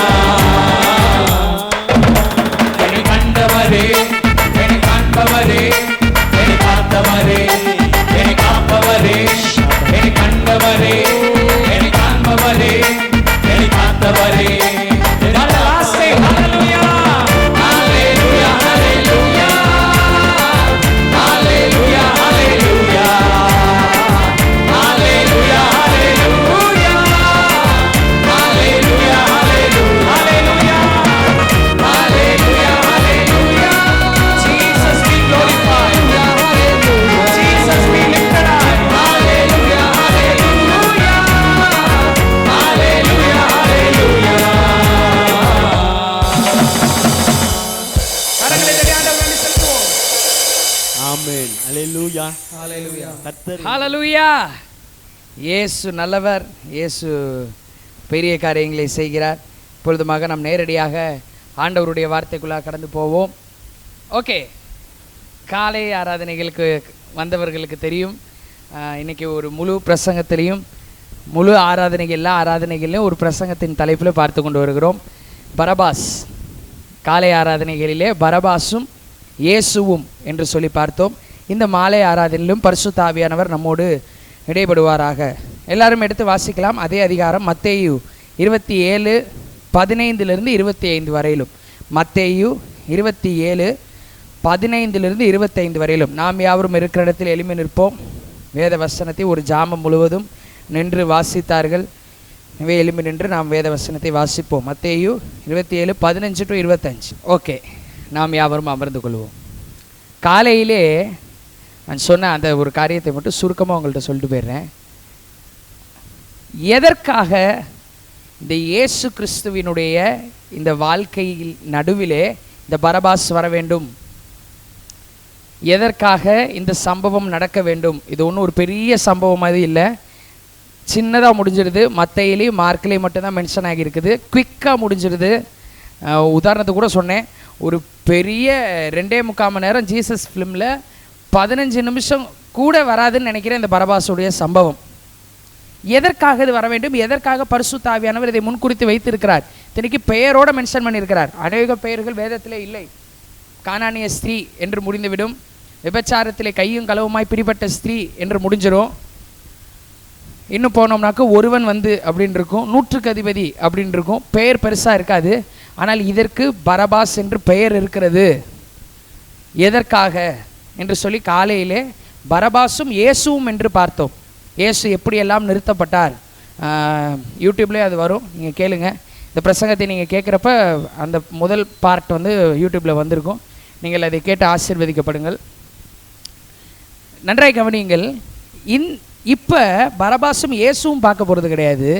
என்னை கண்டவரே, என்னை காண்பவரே, என்னை பார்த்தவரே, என்னை காப்பவரே, என்னை கண்டவரே, என்னை காண்பவரே, என்னை பார்த்தவரே. ஆமென். அல்லேலூயா. கர்த்தர் ஹல்லேலூயா. இயேசு நல்லவர். இயேசு பெரிய காரியங்களை செய்கிறார். இப்பொழுதுமாக நாம் நேரடியாக ஆண்டவருடைய வார்த்தைக்குள்ளாக கடந்து போவோம். ஓகே, காலை ஆராதனைகளுக்கு வந்தவர்களுக்கு தெரியும், இன்னைக்கு ஒரு முழு பிரசங்கத்திலையும் முழு ஆராதனைகள் எல்லா ஆராதனைகளிலும் ஒரு பிரசங்கத்தின் தலைப்பில் பார்த்து கொண்டு வருகிறோம். பரபாஸ். காலை ஆராதனைகளிலே பரபாசும் இயேசுவும் என்று சொல்லி பார்த்தோம். இந்த மாலை ஆராதனையிலும் பரிசுத்த ஆவியானவர் நம்மோடு இடைபடுவாராக. எல்லாரும் எடுத்து வாசிக்கலாம். அதே அதிகாரம் மத்தேயு 27:15 வரையிலும். மத்தேயு 27:15 வரையிலும். நாம் யாவரும் இருக்கிற இடத்தில் எழும்பி நிற்போம். வேத வசனத்தை ஒரு ஜாமம் முழுவதும் நின்று வாசித்தார்கள். எனவே எழும்பி நின்று நாம் வேத வசனத்தை வாசிப்போம். மத்தேயு 27:15-25. ஓகே, நாம் யாவரும் அமர்ந்து கொள்வோம். காலையிலே நான் சொன்ன அந்த ஒரு காரியத்தை மட்டும் சுருக்கமாக உங்கள்கிட்ட சொல்லிட்டு போயிடுறேன். எதற்காக இந்த இயேசு கிறிஸ்துவினுடைய இந்த வாழ்க்கையில் நடுவிலே இந்த பரபாஸ் வர வேண்டும், எதற்காக இந்த சம்பவம் நடக்க வேண்டும்? இது ஒன்றும் ஒரு பெரிய சம்பவம் அது இல்லை, சின்னதாக முடிஞ்சிடுது. மத்தையிலையும் மார்க்லேயும் மட்டும்தான் மென்ஷன் ஆகியிருக்குது. குவிக்காக முடிஞ்சிடுது. உதாரணத்துக்கு கூட சொன்னேன், ஒரு பெரிய 2.25 மணி நேரம் ஜீசஸ் ஃபிலிமில் 15 நிமிஷம் கூட வராதுன்னு நினைக்கிறேன் இந்த பரபாசுடைய சம்பவம். எதற்காக இது வர வேண்டும், எதற்காக பரிசுத்த ஆவியானவர் இதை முன்குறித்து வைத்திருக்கிறார்? இன்றைக்கு பெயரோடு மென்ஷன் பண்ணியிருக்கிறார். அநேக பெயர்கள் வேதத்திலே இல்லை. கானானிய ஸ்திரீ என்று முடிந்துவிடும். விபச்சாரத்திலே கையும் களவுமாய் பிடிபட்ட ஸ்திரீ என்று முடிஞ்சிடும். இன்னும் போனோம்னாக்க ஒருவன் வந்து அப்படின்னு இருக்கும், 100க்கு அதிபதி அப்படின்னு இருக்கும். பெயர் பெருசாக இருக்காது. ஆனால் இதற்கு பரபாஸ் என்று பெயர் இருக்கிறது. எதற்காக என்று சொல்லி காலையிலே பரபாசும் இயேசுவும் என்று பார்த்தோம். இயேசு எப்படியெல்லாம் நிறுத்தப்பட்டார், யூடியூப்லேயே அது வரும், நீங்கள் கேளுங்க. இந்த பிரசங்கத்தை நீங்கள் கேட்குறப்ப அந்த முதல் பார்ட் வந்து யூடியூப்பில் வந்திருக்கும். நீங்கள் அதை கேட்டு ஆசீர்வதிக்கப்படுங்கள். நன்றாய் கவனியுங்கள். இப்போ பரபாசும் இயேசுவும் பார்க்க போகிறது கிடையாது.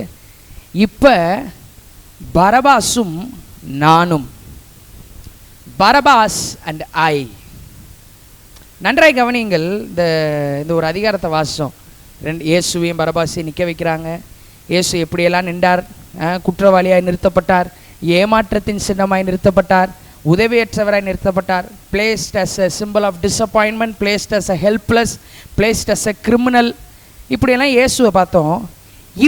இப்போ பரபாசும் நானும், பரபாஸ் அண்ட் ஐ. நன்றாய் கவனியுங்கள். இந்த ஒரு அதிகாரத்தை வாசித்தோம். இயேசுவையும் பரபாசையும் நிற்க வைக்கிறாங்க. இயேசு எப்படியெல்லாம் நின்றார், குற்றவாளியாய் நிறுத்தப்பட்டார், ஏமாற்றத்தின் சின்னமாய் நிறுத்தப்பட்டார், உதவியற்றவராய் நிறுத்தப்பட்டார், placed as a symbol of disappointment, placed as a helpless, placed as a criminal. இப்படியெல்லாம் இயேசுவை பார்த்தோம்.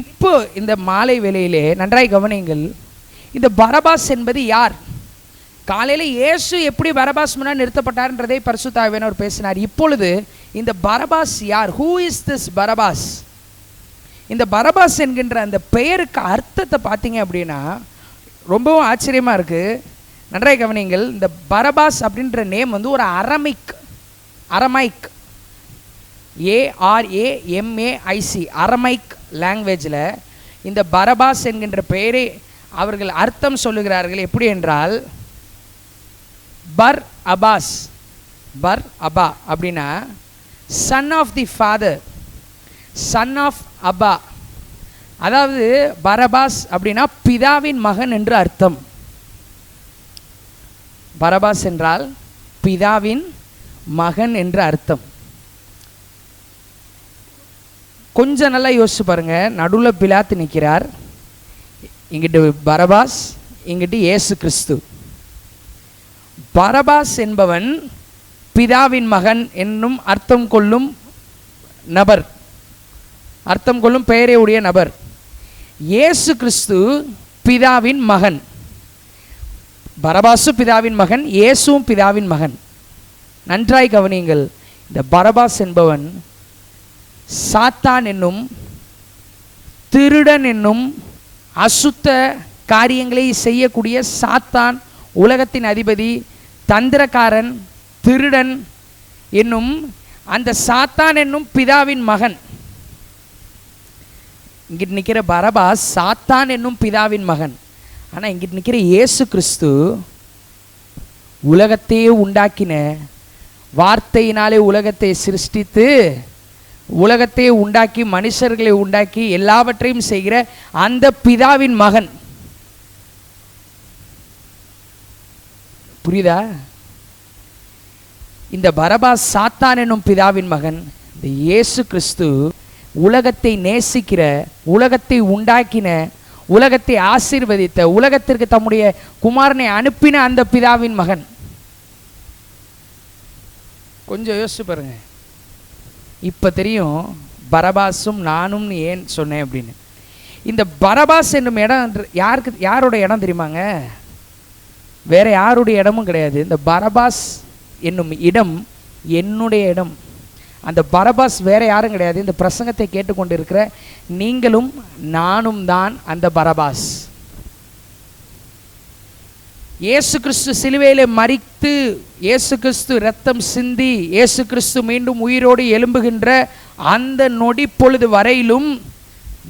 இப்போ இந்த மாலை வேளையிலே நன்றாய் கவனியுங்கள், இந்த பரபாஸ் என்பது யார்? காலையில் இயேசு எப்படி பரபாஸ் முன்னாடி நிறுத்தப்பட்டார்ன்றதை பரிசுத்த ஆவியானவர் பேசினார். இப்பொழுது இந்த பரபாஸ் யார்? Who is this Parabas? இந்த பரபாஸ் என்கின்ற அந்த பெயருக்கு அர்த்தத்தை பார்த்தீங்க அப்படின்னா ரொம்பவும் ஆச்சரியமாக இருக்குது. நன்றாய் கவனிங்கள். இந்த பரபாஸ் அப்படின்ற நேம் வந்து ஒரு அரமைக் ARAMAIC அரமைக் லாங்குவேஜில் இந்த பரபாஸ் என்கின்ற பெயரை அவர்கள் அர்த்தம் சொல்லுகிறார்கள். எப்படி என்றால் பர் அபாஸ், பர் அபா அப்படின்னா son of the father, son of Abba. அதாவது பரபாஸ் அப்படின்னா பிதாவின் மகன் என்று அர்த்தம். பரபாஸ் என்றால் பிதாவின் மகன் என்று அர்த்தம். கொஞ்சம் நல்லா யோசிச்சு பாருங்க. நடுவில் பிலாத்து நிற்கிறார், இங்கிட்டு பரபாஸ், இங்கிட்டு இயேசு கிறிஸ்து. பரபாஸ் என்பவன் பிதாவின் மகன் என்னும் அர்த்தம் கொள்ளும் நபர், அர்த்தம் கொள்ளும் பெயரை உடைய நபர். இயேசு கிறிஸ்து பிதாவின் மகன். பரபாசு பிதாவின் மகன், இயேசுவும் பிதாவின் மகன். நன்றாய் கவனியுங்கள். இந்த பரபாஸ் என்பவன் சாத்தான் என்னும், திருடன் என்னும் அசுத்த காரியங்களை செய்யக்கூடிய சாத்தான், உலகத்தின் அதிபதி, தந்திரக்காரன், திருடன் என்னும் அந்த சாத்தான் என்னும் பிதாவின் மகன். இங்கிட்டு நிற்கிற பரபாஸ் சாத்தான் என்னும் பிதாவின் மகன். ஆனால் இங்கிட்டு நிற்கிற இயேசு கிறிஸ்து உலகத்தையே உண்டாக்கின, வார்த்தையினாலே உலகத்தை சிருஷ்டித்து, உலகத்தை உண்டாக்கி, மனுஷர்களை உண்டாக்கி, எல்லாவற்றையும் செய்கிற அந்த பிதாவின் மகன். புரியுதா? இந்த பரபாஸ் சாத்தான் என்னும் பிதாவின் மகன். இந்த இயேசு கிறிஸ்து உலகத்தை நேசிக்கிற, உலகத்தை உண்டாக்கின, உலகத்தை ஆசீர்வதித்த, உலகத்திற்கு தம்முடைய குமாரனை அனுப்பின அந்த பிதாவின் மகன். கொஞ்சம் யோசிச்சு பாருங்க. இப்போ தெரியும் பரபாசும் நானும் ஏன் சொன்னேன் அப்படின்னு. இந்த பரபாஸ் என்னும் இடம் யாரோட இடம் தெரியுமாங்க? வேற யாருடைய இடமும் கிடையாது. இந்த பரபாஸ் என்னும் இடம் என்னுடைய இடம். அந்த பரபாஸ் வேற யாரும் கிடையாது. இந்த பிரசங்கத்தை கேட்டுக்கொண்டு இருக்கிற நீங்களும் நானும் தான் அந்த பரபாஸ். இயேசு கிறிஸ்து சிலுவையிலே மரித்து, இயேசு கிறிஸ்து இரத்தம் சிந்தி, இயேசு கிறிஸ்து மீண்டும் உயிரோடு எழும்புகின்ற அந்த நொடி பொழுது வரையிலும்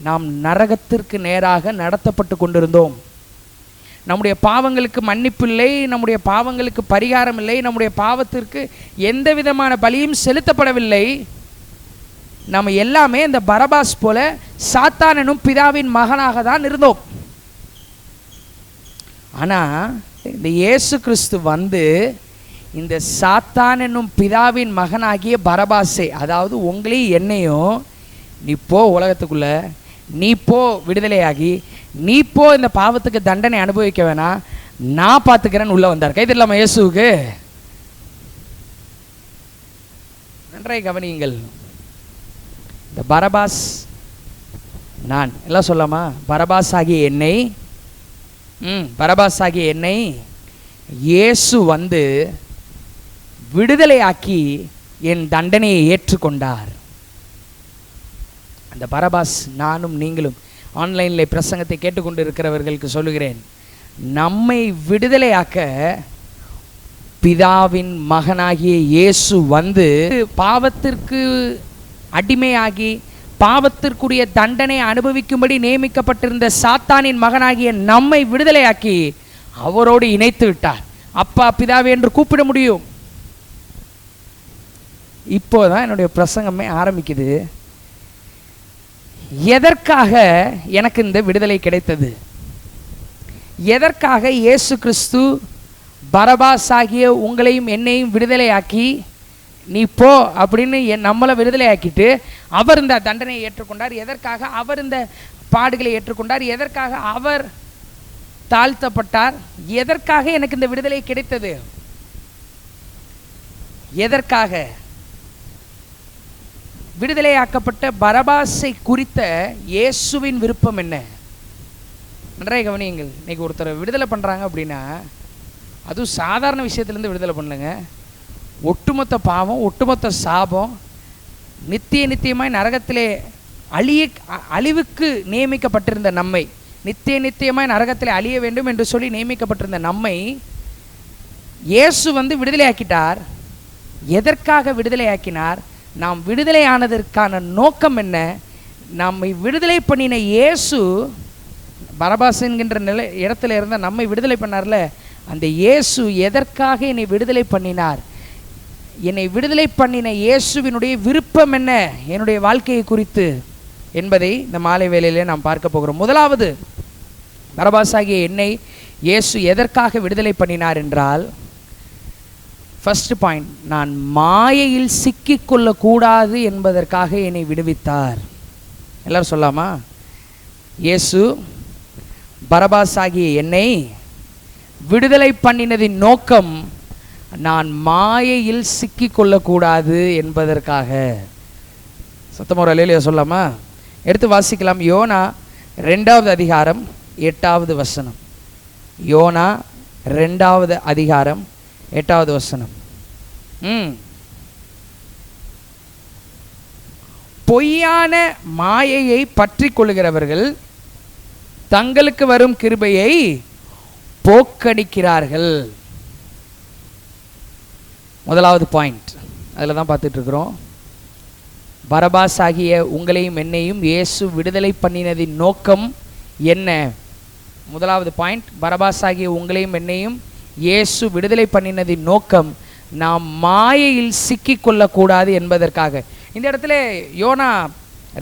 நாம் நரகத்திற்கு நேராக நடத்தப்பட்டு கொண்டிருந்தோம். நம்முடைய பாவங்களுக்கு மன்னிப்பு இல்லை, நம்முடைய பாவங்களுக்கு பரிகாரம் இல்லை, நம்முடைய பாவத்திற்கு எந்த விதமான பலியும் செலுத்தப்படவில்லை. நம்ம எல்லாமே இந்த பரபாஸ் போல சாத்தான் எனும் பிதாவின் மகனாக தான் இருந்தோம். ஆனால் இந்த இயேசு கிறிஸ்து வந்து இந்த சாத்தான் என்னும் பிதாவின் மகனாகிய பரபாசை, அதாவது உங்களையும் என்னையும், நீ போ உலகத்துக்குள்ள, நீ போ விடுதலையாகி, நீ போ இந்த பாவத்துக்கு தண்டனை அனுபவிக்க வேணாம், நான் பார்த்துக்கிறேன்னு உள்ள வந்தார். கைது இல்லாமல் இயேசுவுக்கு நன்றாய் கவனியுங்கள். இந்த பரபாஸ் நான் எல்லாம் சொல்லாமா? பரபாஸ் ஆகிய என்னை, பரபாஸ் ஆகிய என்னை இயேசு வந்து விடுதலையாக்கி என் தண்டனையை ஏற்றுக்கொண்டார். அந்த பரபாஸ் நானும் நீங்களும். ஆன்லைனில் பிரசங்கத்தை கேட்டுக்கொண்டு இருக்கிறவர்களுக்கு சொல்லுகிறேன், நம்மை விடுதலையாக்க பிதாவின் மகனாகிய இயேசு வந்து பாவத்திற்கு அடிமையாகி பாவத்திற்குரிய தண்டனை அனுபவிக்கும்படி நியமிக்கப்பட்டிருந்த சாத்தானின் மகனாகிய நம்மை விடுதலையாக்கி அவரோடு இணைத்து விட்டார். அப்பா பிதாவே என்று கூப்பிட முடியும். இப்போதான் என்னுடைய பிரசங்கமே ஆரம்பிக்குது. எதற்காக எனக்கு இந்த விடுதலை கிடைத்தது? எதற்காக இயேசு கிறிஸ்து பரபாஸ் ஆகிய உங்களையும் என்னையும் விடுதலையாக்கி, நீ போ அப்படின்னு நம்மளை விடுதலையாக்கிட்டு அவர் இந்த தண்டனையை ஏற்றுக்கொண்டார்? எதற்காக அவர் இந்த பாடுகளை ஏற்றுக்கொண்டார்? எதற்காக அவர் தாழ்த்தப்பட்டார்? எதற்காக எனக்கு இந்த விடுதலை கிடைத்தது? எதற்காக? விடுதலையாக்கப்பட்ட பரபாசை குறித்த இயேசுவின் விருப்பம் என்ன? நன்றாக கவனியுங்கள். இன்னைக்கு ஒருத்தரை விடுதலை பண்ணுறாங்க அப்படின்னா அதுவும் சாதாரண விஷயத்துலேருந்து விடுதலை பண்ணலங்க. ஒட்டுமொத்த பாவம், ஒட்டுமொத்த சாபம், நித்தியமாய் நரகத்திலே அழிவுக்கு நியமிக்கப்பட்டிருந்த நம்மை, நித்தியமாய் நரகத்திலே அழிய வேண்டும் என்று சொல்லி நியமிக்கப்பட்டிருந்த நம்மை இயேசு வந்து விடுதலையாக்கிட்டார். எதற்காக விடுதலையாக்கினார்? நாம் விடுதலையானதற்கான நோக்கம் என்ன? நம்மை விடுதலை பண்ணின இயேசு, பரபாஸ் என்கின்ற இடத்துல இருந்த நம்மை விடுதலை பண்ணார்ல, அந்த இயேசு எதற்காக என்னை விடுதலை பண்ணினார், என்னை விடுதலை பண்ணின இயேசுவினுடைய விருப்பம் என்ன என்னுடைய வாழ்க்கையை குறித்து என்பதை இந்த மாலை வேளையிலே நாம் பார்க்க போகிறோம். முதலாவது, பரபாசாகிய என்னை இயேசு எதற்காக விடுதலை பண்ணினார் என்றால், ஃபர்ஸ்ட் பாயிண்ட், நான் மாயையில் சிக்கிக்கொள்ளக்கூடாது என்பதற்காக என்னை விடுவித்தார். எல்லாரும் சொல்லாமா? இயேசு பரபாசாகிய என்னை விடுதலை பண்ணினதின் நோக்கம் நான் மாயையில் சிக்கிக்கொள்ளக்கூடாது என்பதற்காக. சத்தமோர் அல்லேலூயா சொல்லாமா? எடுத்து வாசிக்கலாம். யோனா 2வது அதிகாரம் 8வது வசனம். யோனா 2வது அதிகாரம் 8வது வசனம். பொய்யான மாயையை பற்றி கொள்கிறவர்கள் தங்களுக்கு வரும் கிருபையை போக்கடிக்கிறார்கள். முதலாவது பாயிண்ட் அதில் தான் பார்த்துட்டு இருக்கிறோம். பரபாஸ் ஆகிய உங்களையும் என்னையும் இயேசு விடுதலை பண்ணினதின் நோக்கம் என்ன? முதலாவது பாயிண்ட், பரபாஸ் ஆகிய உங்களையும் என்னையும் இயேசு விடுதலை பண்ணினதின் நோக்கம் நாம் மாயையில் சிக்கிக்கொள்ளக்கூடாது என்பதற்காக. இந்த இடத்துல யோனா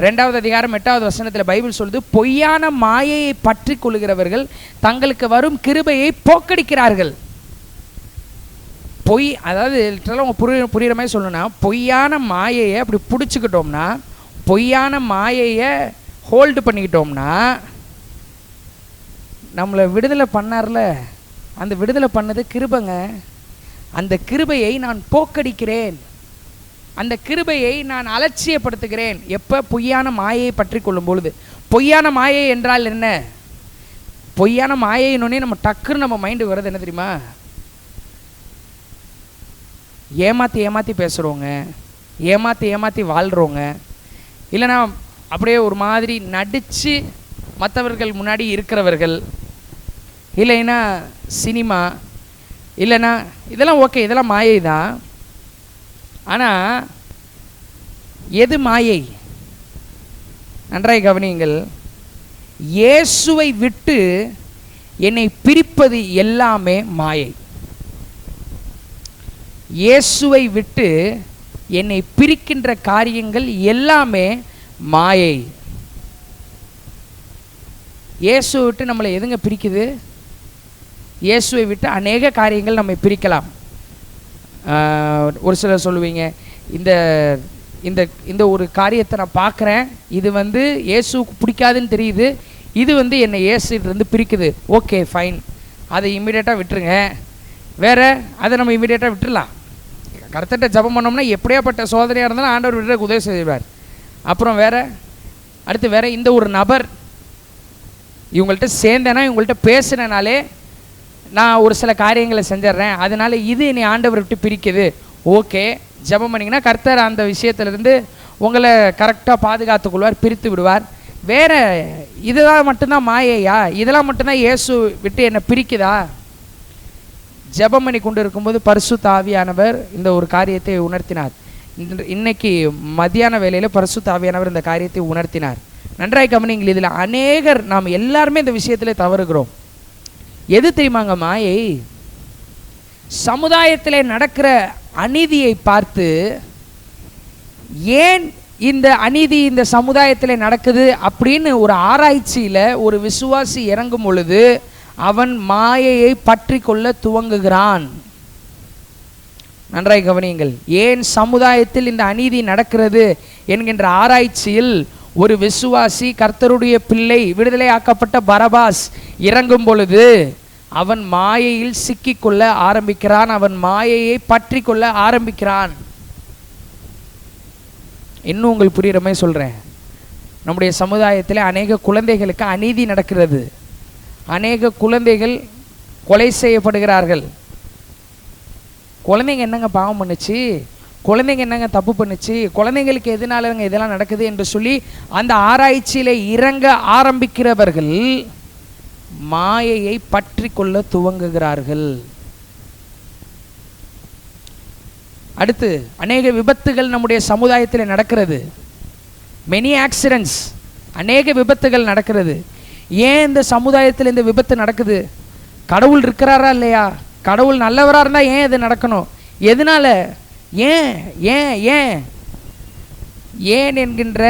2வது அதிகாரம் 8வது வசனத்தில் பைபிள் சொல்லுது, பொய்யான மாயையை பற்றி கொள்கிறவர்கள் தங்களுக்கு வரும் கிருபையை போக்கடிக்கிறார்கள். பொய், அதாவது புரியுற மாதிரி சொல்லணும்னா, பொய்யான மாயையை அப்படி பிடிச்சிக்கிட்டோம்னா, பொய்யான மாயையை ஹோல்டு பண்ணிக்கிட்டோம்னா, நம்மளை விடுதலை பண்ணார்ல, அந்த விடுதலை பண்ணது கிருபைங்க. அந்த கிருபையை நான் போக்கடிக்கிறேன், அந்த கிருபையை நான் அலட்சியப்படுத்துகிறேன். எப்போ? பொய்யான மாயையை பற்றி கொள்ளும் பொழுது. பொய்யான மாயை என்றால் என்ன? பொய்யான மாயைன்னொன்னே நம்ம டக்குன்னு நம்ம மைண்டு வருது என்ன தெரியுமா? ஏமாற்றி பேசுகிறவங்க, ஏமாற்றி வாழ்கிறவங்க, இல்லைனா அப்படியே ஒரு மாதிரி நடித்து மற்றவர்கள் முன்னாடி இருக்கிறவர்கள், இல்லைன்னா சினிமா, இல்லைன்னா இதெல்லாம் ஓகே, இதெல்லாம் மாயை தான். ஆனால் எது மாயை? நன்றாய் கவனியுங்கள். இயேசுவை விட்டு என்னை பிரிப்பது எல்லாமே மாயை. இயேசுவை விட்டு என்னை பிரிக்கின்ற காரியங்கள் எல்லாமே மாயை. இயேசுவை விட்டு நம்மளை எதுங்க பிரிக்குது? இயேசுவை விட்டு அநேக காரியங்கள் நம்மை பிரிக்கலாம். ஒரு சிலர் சொல்லுவீங்க, இந்த இந்த இந்த ஒரு காரியத்தை நான் பார்க்குறேன், இது இயேசுக்கு பிடிக்காதுன்னு தெரியுது, இது என்னை இயேசுலேருந்து பிரிக்குது. ஓகே ஃபைன், அதை இம்மிடியேட்டாக விட்டுருங்க. வேறு அதை நம்ம இம்மிடியேட்டாக விட்டுடலாம். கர்த்தர்கிட்ட ஜெபம் பண்ணோம்னா எப்படியாப்பட்ட சோதனையாக இருந்தாலும் ஆண்டவர் விடுறதுக்கு உதவி செய்வார். அப்புறம் அடுத்து இந்த ஒரு நபர், இவங்கள்ட்ட சேர்ந்தேன்னா, இவங்கள்ட்ட பேசுனனாலே நான் ஒரு சில காரியங்களை செஞ்சிட்றேன், அதனால் இது என்னை ஆண்டவர் விட்டு பிரிக்குது. ஓகே, ஜெபம் பண்ணிங்கன்னா கர்த்தர் அந்த விஷயத்துலேருந்து உங்களை கரெக்டாக பாதுகாத்துக்கொள்வார், பிரித்து விடுவார். வேறு இதெல்லாம் மட்டும்தான் மாயையா? இதெல்லாம் மட்டும்தான் இயேசு விட்டு என்னை பிரிக்குதா? ஜெபம் பண்ணி கொண்டு இருக்கும்போது பரிசுத்த ஆவியானவர் இந்த ஒரு காரியத்தை உணர்த்தினார். இன்னைக்கு மத்தியான வேளையில் பரிசுத்த ஆவியானவர் இந்த காரியத்தை உணர்த்தினார். நன்றாய் கவனிங்கள். இதில் அநேகர், நாம் எல்லாருமே இந்த விஷயத்தில் தவறுகிறோம். எது தெரியுமாங்க மாயை? சமுதாயத்தில் நடக்கிற அநீதியை பார்த்து, ஏன் இந்த அநீதி இந்த சமுதாயத்தில் நடக்குது அப்படின்னு ஒரு ஆராய்ச்சியில் ஒரு விசுவாசி இறங்கும் பொழுது அவன் மாயையை பற்றி கொள்ள துவங்குகிறான். நன்றாய் கவனியுங்கள். ஏன் சமுதாயத்தில் இந்த அநீதி நடக்கிறது என்கின்ற ஆராய்ச்சியில் ஒரு விசுவாசி, கர்த்தருடைய பிள்ளை, விடுதலை ஆக்கப்பட்ட பரபாஸ் இறங்கும் பொழுது அவன் மாயையில் சிக்கிக்கொள்ள ஆரம்பிக்கிறான், அவன் மாயையை பற்றி கொள்ள ஆரம்பிக்கிறான். இன்னும் உங்களுக்கு புரியுற மாதிரி சொல்கிறேன். நம்முடைய சமுதாயத்தில் அநேக குழந்தைகளுக்கு அநீதி நடக்கிறது. அநேக குழந்தைகள் கொலை செய்யப்படுகிறார்கள். குழந்தைங்க என்னங்க பாவம் பண்ணுச்சு, குழந்தைங்க என்னங்க தப்பு பண்ணுச்சு, குழந்தைங்களுக்கு எதனாலங்க இதெல்லாம் நடக்குது என்று சொல்லி அந்த ஆராய்ச்சியில் இறங்க ஆரம்பிக்கிறவர்கள் மாயையை பற்றி கொள்ள துவங்குகிறார்கள். அடுத்து அநேக விபத்துகள் நம்முடைய சமுதாயத்தில் நடக்கிறது. மெனி ஆக்சிடென்ட்ஸ், அநேக விபத்துகள் நடக்கிறது. ஏன் இந்த சமுதாயத்தில் இந்த விபத்து நடக்குது? கடவுள் இருக்கிறாரா இல்லையா? கடவுள் நல்லவராக இருந்தால் ஏன் இது நடக்கணும்? எதனால? ஏன் ஏன் ஏன் ஏன் என்கின்ற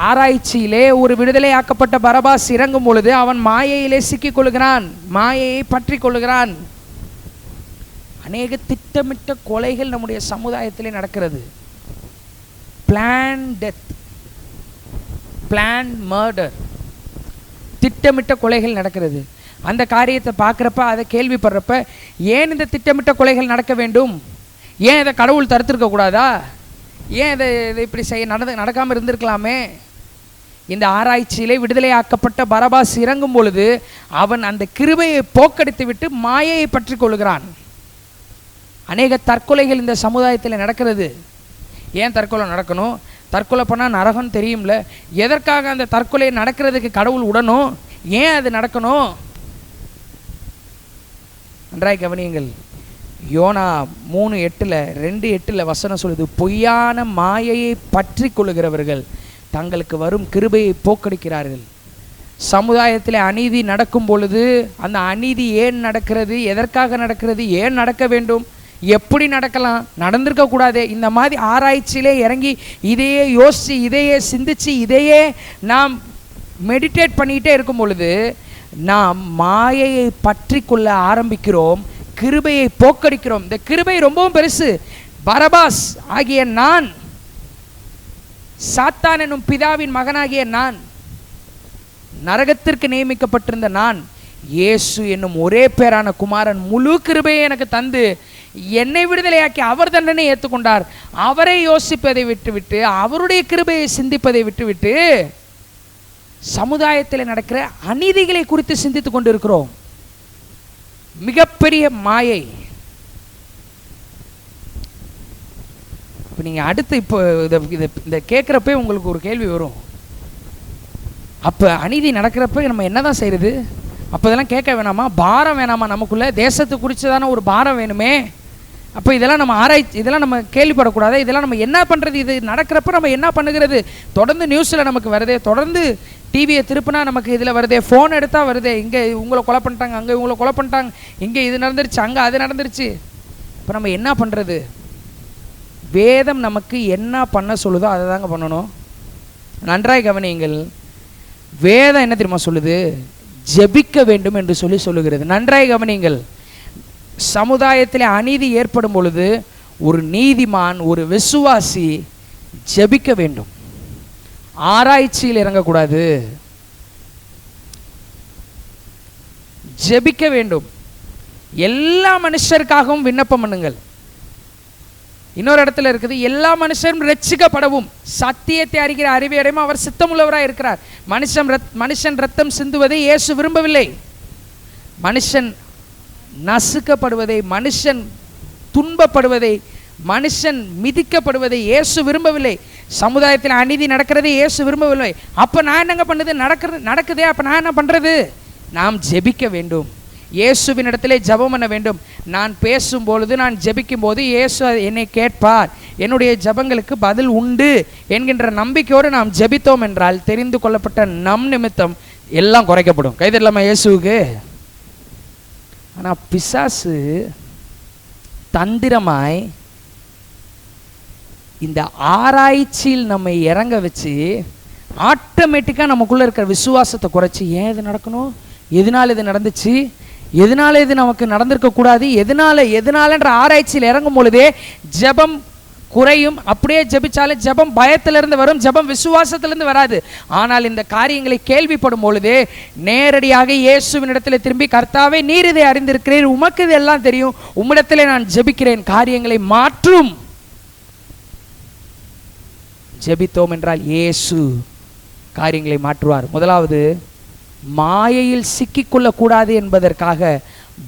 ஆராய்ச்சியிலே ஒரு விடுதலையாக்கப்பட்ட பரபாஸ் இறங்கும் பொழுது அவன் மாயையிலே சிக்கிக் கொள்கிறான், மாயையை பற்றி கொள்கிறான். அநேக திட்டமிட்ட கொலைகள் நம்முடைய சமுதாயத்திலே நடக்கிறது. பிளான் டெத், பிளான் மர்டர், திட்டமிட்ட கொலைகள் நடக்கிறது. அந்த காரியத்தை பார்க்குறப்ப, அதை கேள்விப்படுறப்ப, ஏன் இந்த திட்டமிட்ட கொலைகள் நடக்க வேண்டும்? ஏன் இதை கடவுள் தடுத்திருக்க கூடாதா? ஏன் இதை இப்படி நடக்காமல் இருந்திருக்கலாமே? இந்த ஆராய்ச்சியிலே விடுதலையாக்கப்பட்ட பரபாஸ் இறங்கும் பொழுது அவன் அந்த கிருபையை போக்கடித்து விட்டு மாயையை பற்றி கொள்கிறான். அநேக தற்கொலைகள் இந்த சமுதாயத்தில் நடக்கிறது. ஏன் தற்கொலை நடக்கணும்? தற்கொலை பண்ணால் நரகம் தெரியும்ல. எதற்காக அந்த தற்கொலை நடக்கிறதுக்கு கடவுள் உடனும்? ஏன் அது நடக்கணும்? நன்றாய் கவனியுங்கள். யோனா 3:8 2:8 வசனம் சொல்லுது, பொய்யான மாயையை பற்றி கொள்ளுகிறவர்கள் தங்களுக்கு வரும் கிருபையை போக்கடிக்கிறார்கள். சமுதாயத்தில் அநீதி நடக்கும் பொழுது அந்த அநீதி ஏன் நடக்கிறது, எதற்காக நடக்கிறது, ஏன் நடக்க வேண்டும், எப்படி நடக்கலாம், நடந்திருக்க கூடாது, இந்த மாதிரி ஆராய்ச்சியிலே இறங்கி இதையே யோசித்து இதையே சிந்திச்சு இதையே நாம் மெடிடேட் பண்ணிக்கிட்டே இருக்கும் பொழுது நாம் மாயையை பற்றி கொள்ள ஆரம்பிக்கிறோம், கிருபையை போக்கடிக்கிறோம். இந்த கிருபை ரொம்பவும் பெருசு. பரபாஸ் ஆகிய நான், சாத்தான் என்னும் பிதாவின் மகனாகிய நான், நரகத்திற்கு நியமிக்கப்பட்டிருந்த நான், இயேசு என்னும் ஒரே பேரான குமாரன் முழு கிருபையை எனக்கு தந்து என்னை விடுதலையாக்கி அவர் தண்டனை ஏற்றுக்கொண்டார். அவரை யோசிப்பதை விட்டுவிட்டு, அவருடைய கிருபையை சிந்திப்பதை விட்டுவிட்டு சமுதாயத்தில் நடக்கிற அநீதிகளை குறித்து சிந்தித்துக் கொண்டிருக்கிறோம். மிகப்பெரிய மாயை. இப்போ நீங்கள் அடுத்து இப்போ இதை கேட்குறப்ப உங்களுக்கு ஒரு கேள்வி வரும். அப்போ அநீதி நடக்கிறப்ப நம்ம என்ன தான் செய்கிறது? அப்போ இதெல்லாம் கேட்க வேணாமா? பாரம் வேணாமா? நமக்குள்ளே தேசத்தை குறித்ததான ஒரு பாரம் வேணுமே. அப்போ இதெல்லாம் நம்ம ஆராய்ச்சி, இதெல்லாம் நம்ம கேள்விப்படக்கூடாது. இதெல்லாம் நம்ம என்ன பண்ணுறது? இது நடக்கிறப்ப நம்ம என்ன பண்ணுகிறது? தொடர்ந்து நியூஸில் நமக்கு வருதே, தொடர்ந்து டிவியை திருப்பினா நமக்கு இதில் வருதே, ஃபோன் எடுத்தால் வருதே, இங்கே இவங்களை கொலை பண்ணிட்டாங்க, அங்கே இவங்களை கொலை பண்ணிட்டாங்க, இங்கே இது நடந்துருச்சு, அங்கே அது நடந்துருச்சு. இப்போ நம்ம என்ன பண்ணுறது? வேதம் நமக்கு என்ன பண்ண சொல்லுதோ அதை தாங்க பண்ணணும். நன்றாய் கவனியுங்கள். வேதம் என்ன தெரியுமா சொல்லுது? ஜெபிக்க வேண்டும் என்று சொல்லுகிறது. நன்றாய் கவனியுங்கள். சமுதாயத்தில் அநீதி ஏற்படும் பொழுது ஒரு நீதிமான், ஒரு விசுவாசி ஜெபிக்க வேண்டும். ஆராய்ச்சியில் இறங்கக்கூடாது, ஜெபிக்க வேண்டும். எல்லா மனுஷருக்காகவும் விண்ணப்பம் பண்ணுங்கள். இன்னொரு இடத்துல இருக்குது, எல்லா மனுஷரும் ரட்சிக்கப்படவும் சத்தியத்தை அறிகிற அறிவை அடையும் அவர் சித்தமுள்ளவராக இருக்கிறார். மனுஷன் ரத்தம் சிந்துவதை இயேசு விரும்பவில்லை. மனுஷன் நசுக்கப்படுவதை, மனுஷன் துன்பப்படுவதை, மனுஷன் மிதிக்கப்படுவதை இயேசு விரும்பவில்லை. சமுதாயத்தில் அநீதி நடக்கிறதை இயேசு விரும்பவில்லை. அப்போ நான் என்னங்க பண்ணுது? நடக்குதே. அப்போ நான் என்ன பண்ணுறது? நாம் ஜெபிக்க வேண்டும். இயேசுவின் இடத்திலே ஜெபம் பண்ண வேண்டும். நான் பேசும்பொழுது, நான் ஜெபிக்கும் போது இயேசு என்னை கேட்பார், என்னுடைய ஜெபங்களுக்கு பதில் உண்டு என்கின்ற நம்பிக்கையோடு நாம் ஜெபித்தோம் என்றால் தெரிந்து கொள்ளப்பட்ட நம் நிமித்தம் எல்லாம் குறைக்கப்படும். கைதரலாமா இயேசுவுக்கு? ஆனால் பிசாசு தந்திரமாய் இந்த ஆராய்ச்சியில் நம்மை இறங்க வச்சு ஆட்டோமேட்டிக்காக நமக்குள்ளே இருக்கிற விசுவாசத்தை குறைச்சி, ஏன் இது நடக்கணும், எதனால் இது நடந்துச்சு, எதனால இது நமக்கு நடந்திருக்கக்கூடாது, எதனாலன்ற ஆராய்ச்சியில் இறங்கும் பொழுதே ஜெபம் குறையும். அப்படியே ஜெபிச்சாலும் ஜெபம் பயத்திலிருந்து வரும், ஜெபம் விசுவாசத்திலிருந்து வராது. ஆனால் இந்த காரியங்களை கேள்விப்படும் பொழுதே நேரடியாக இயேசுவின் இடத்துல திரும்பி, கர்த்தாவே நீர் இதை அறிந்திருக்கிறீர், உமக்கு இது எல்லாம் தெரியும், உம்மிடத்திலே நான் ஜெபிக்கிறேன், காரியங்களை மாற்றும். ஜெபித்தோம் என்றால் இயேசு காரியங்களை மாற்றுவார். முதலாவது, மாயையில் சிக்கிக்கொள்ளக்கூடாது என்பதற்காக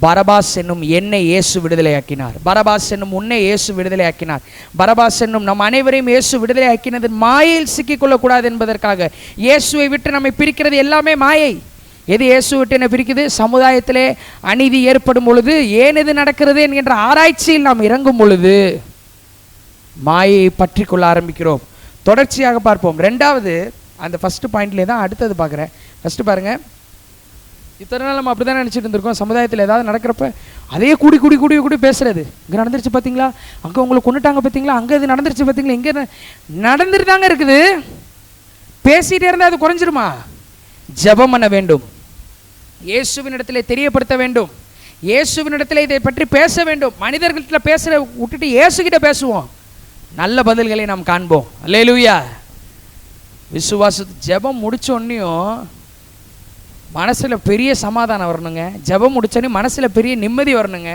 பரபாஸ் என்னும் என்னை இயேசு விடுதலையாக்கினார். பரபாஸ் என்னும் உன்னை இயேசு விடுதலையாக்கினார். பரபாஸ் என்னும் நம் அனைவரையும் இயேசு விடுதலையாக்கினது மாயையில் சிக்கிக்கொள்ளக்கூடாது என்பதற்காக. இயேசுவை விட்டு நம்மை பிரிக்கிறது எல்லாமே மாயை. எது இயேசு விட்டு என்ன பிரிக்குது? சமுதாயத்திலே அநீதி ஏற்படும் பொழுது ஏன் இது நடக்கிறது என்கின்ற ஆராய்ச்சியில் நாம் இறங்கும் பொழுது மாயையை பற்றி கொள்ள ஆரம்பிக்கிறோம். தொடர்ச்சியாக பார்ப்போம். ரெண்டாவது, அந்த ஃபஸ்ட்டு பாயிண்ட்லேயே தான் அடுத்தது பார்க்குறேன். ஃபஸ்ட்டு பாருங்கள், இத்தனை நாள் நம்ம அப்படி தான் நினச்சிட்டு இருந்திருக்கோம். சமுதாயத்தில் ஏதாவது நடக்கிறப்ப அதே கூடி கூடி கூடி கூடி பேசுறது. இங்கே நடந்துருச்சு பார்த்தீங்களா, அங்கே உங்களை கொண்டுட்டாங்க பார்த்தீங்களா, அங்கே இது நடந்துருச்சு பார்த்தீங்களா, இங்கே நடந்துட்டு தாங்க இருக்குது. பேசிகிட்டே இருந்தால் அது குறைஞ்சிருமா? ஜெபம் பண்ண வேண்டும், இயேசுவினிடத்திலே தெரியப்படுத்த வேண்டும், இயேசுவினிடத்திலே இதை பற்றி பேச வேண்டும். மனிதர்கள்ட்ட பேசுகிற விட்டுட்டு இயேசுகிட்ட பேசுவோம், நல்ல பதில்களை நாம் காண்போம். அல்லேலூயா. விசுவாசத்து ஜெபம் முடிச்சோன்னையும் மனசில் பெரிய சமாதானம் வரணுங்க. ஜெபம் முடிச்சோன்னே மனசில் பெரிய நிம்மதி வரணுங்க.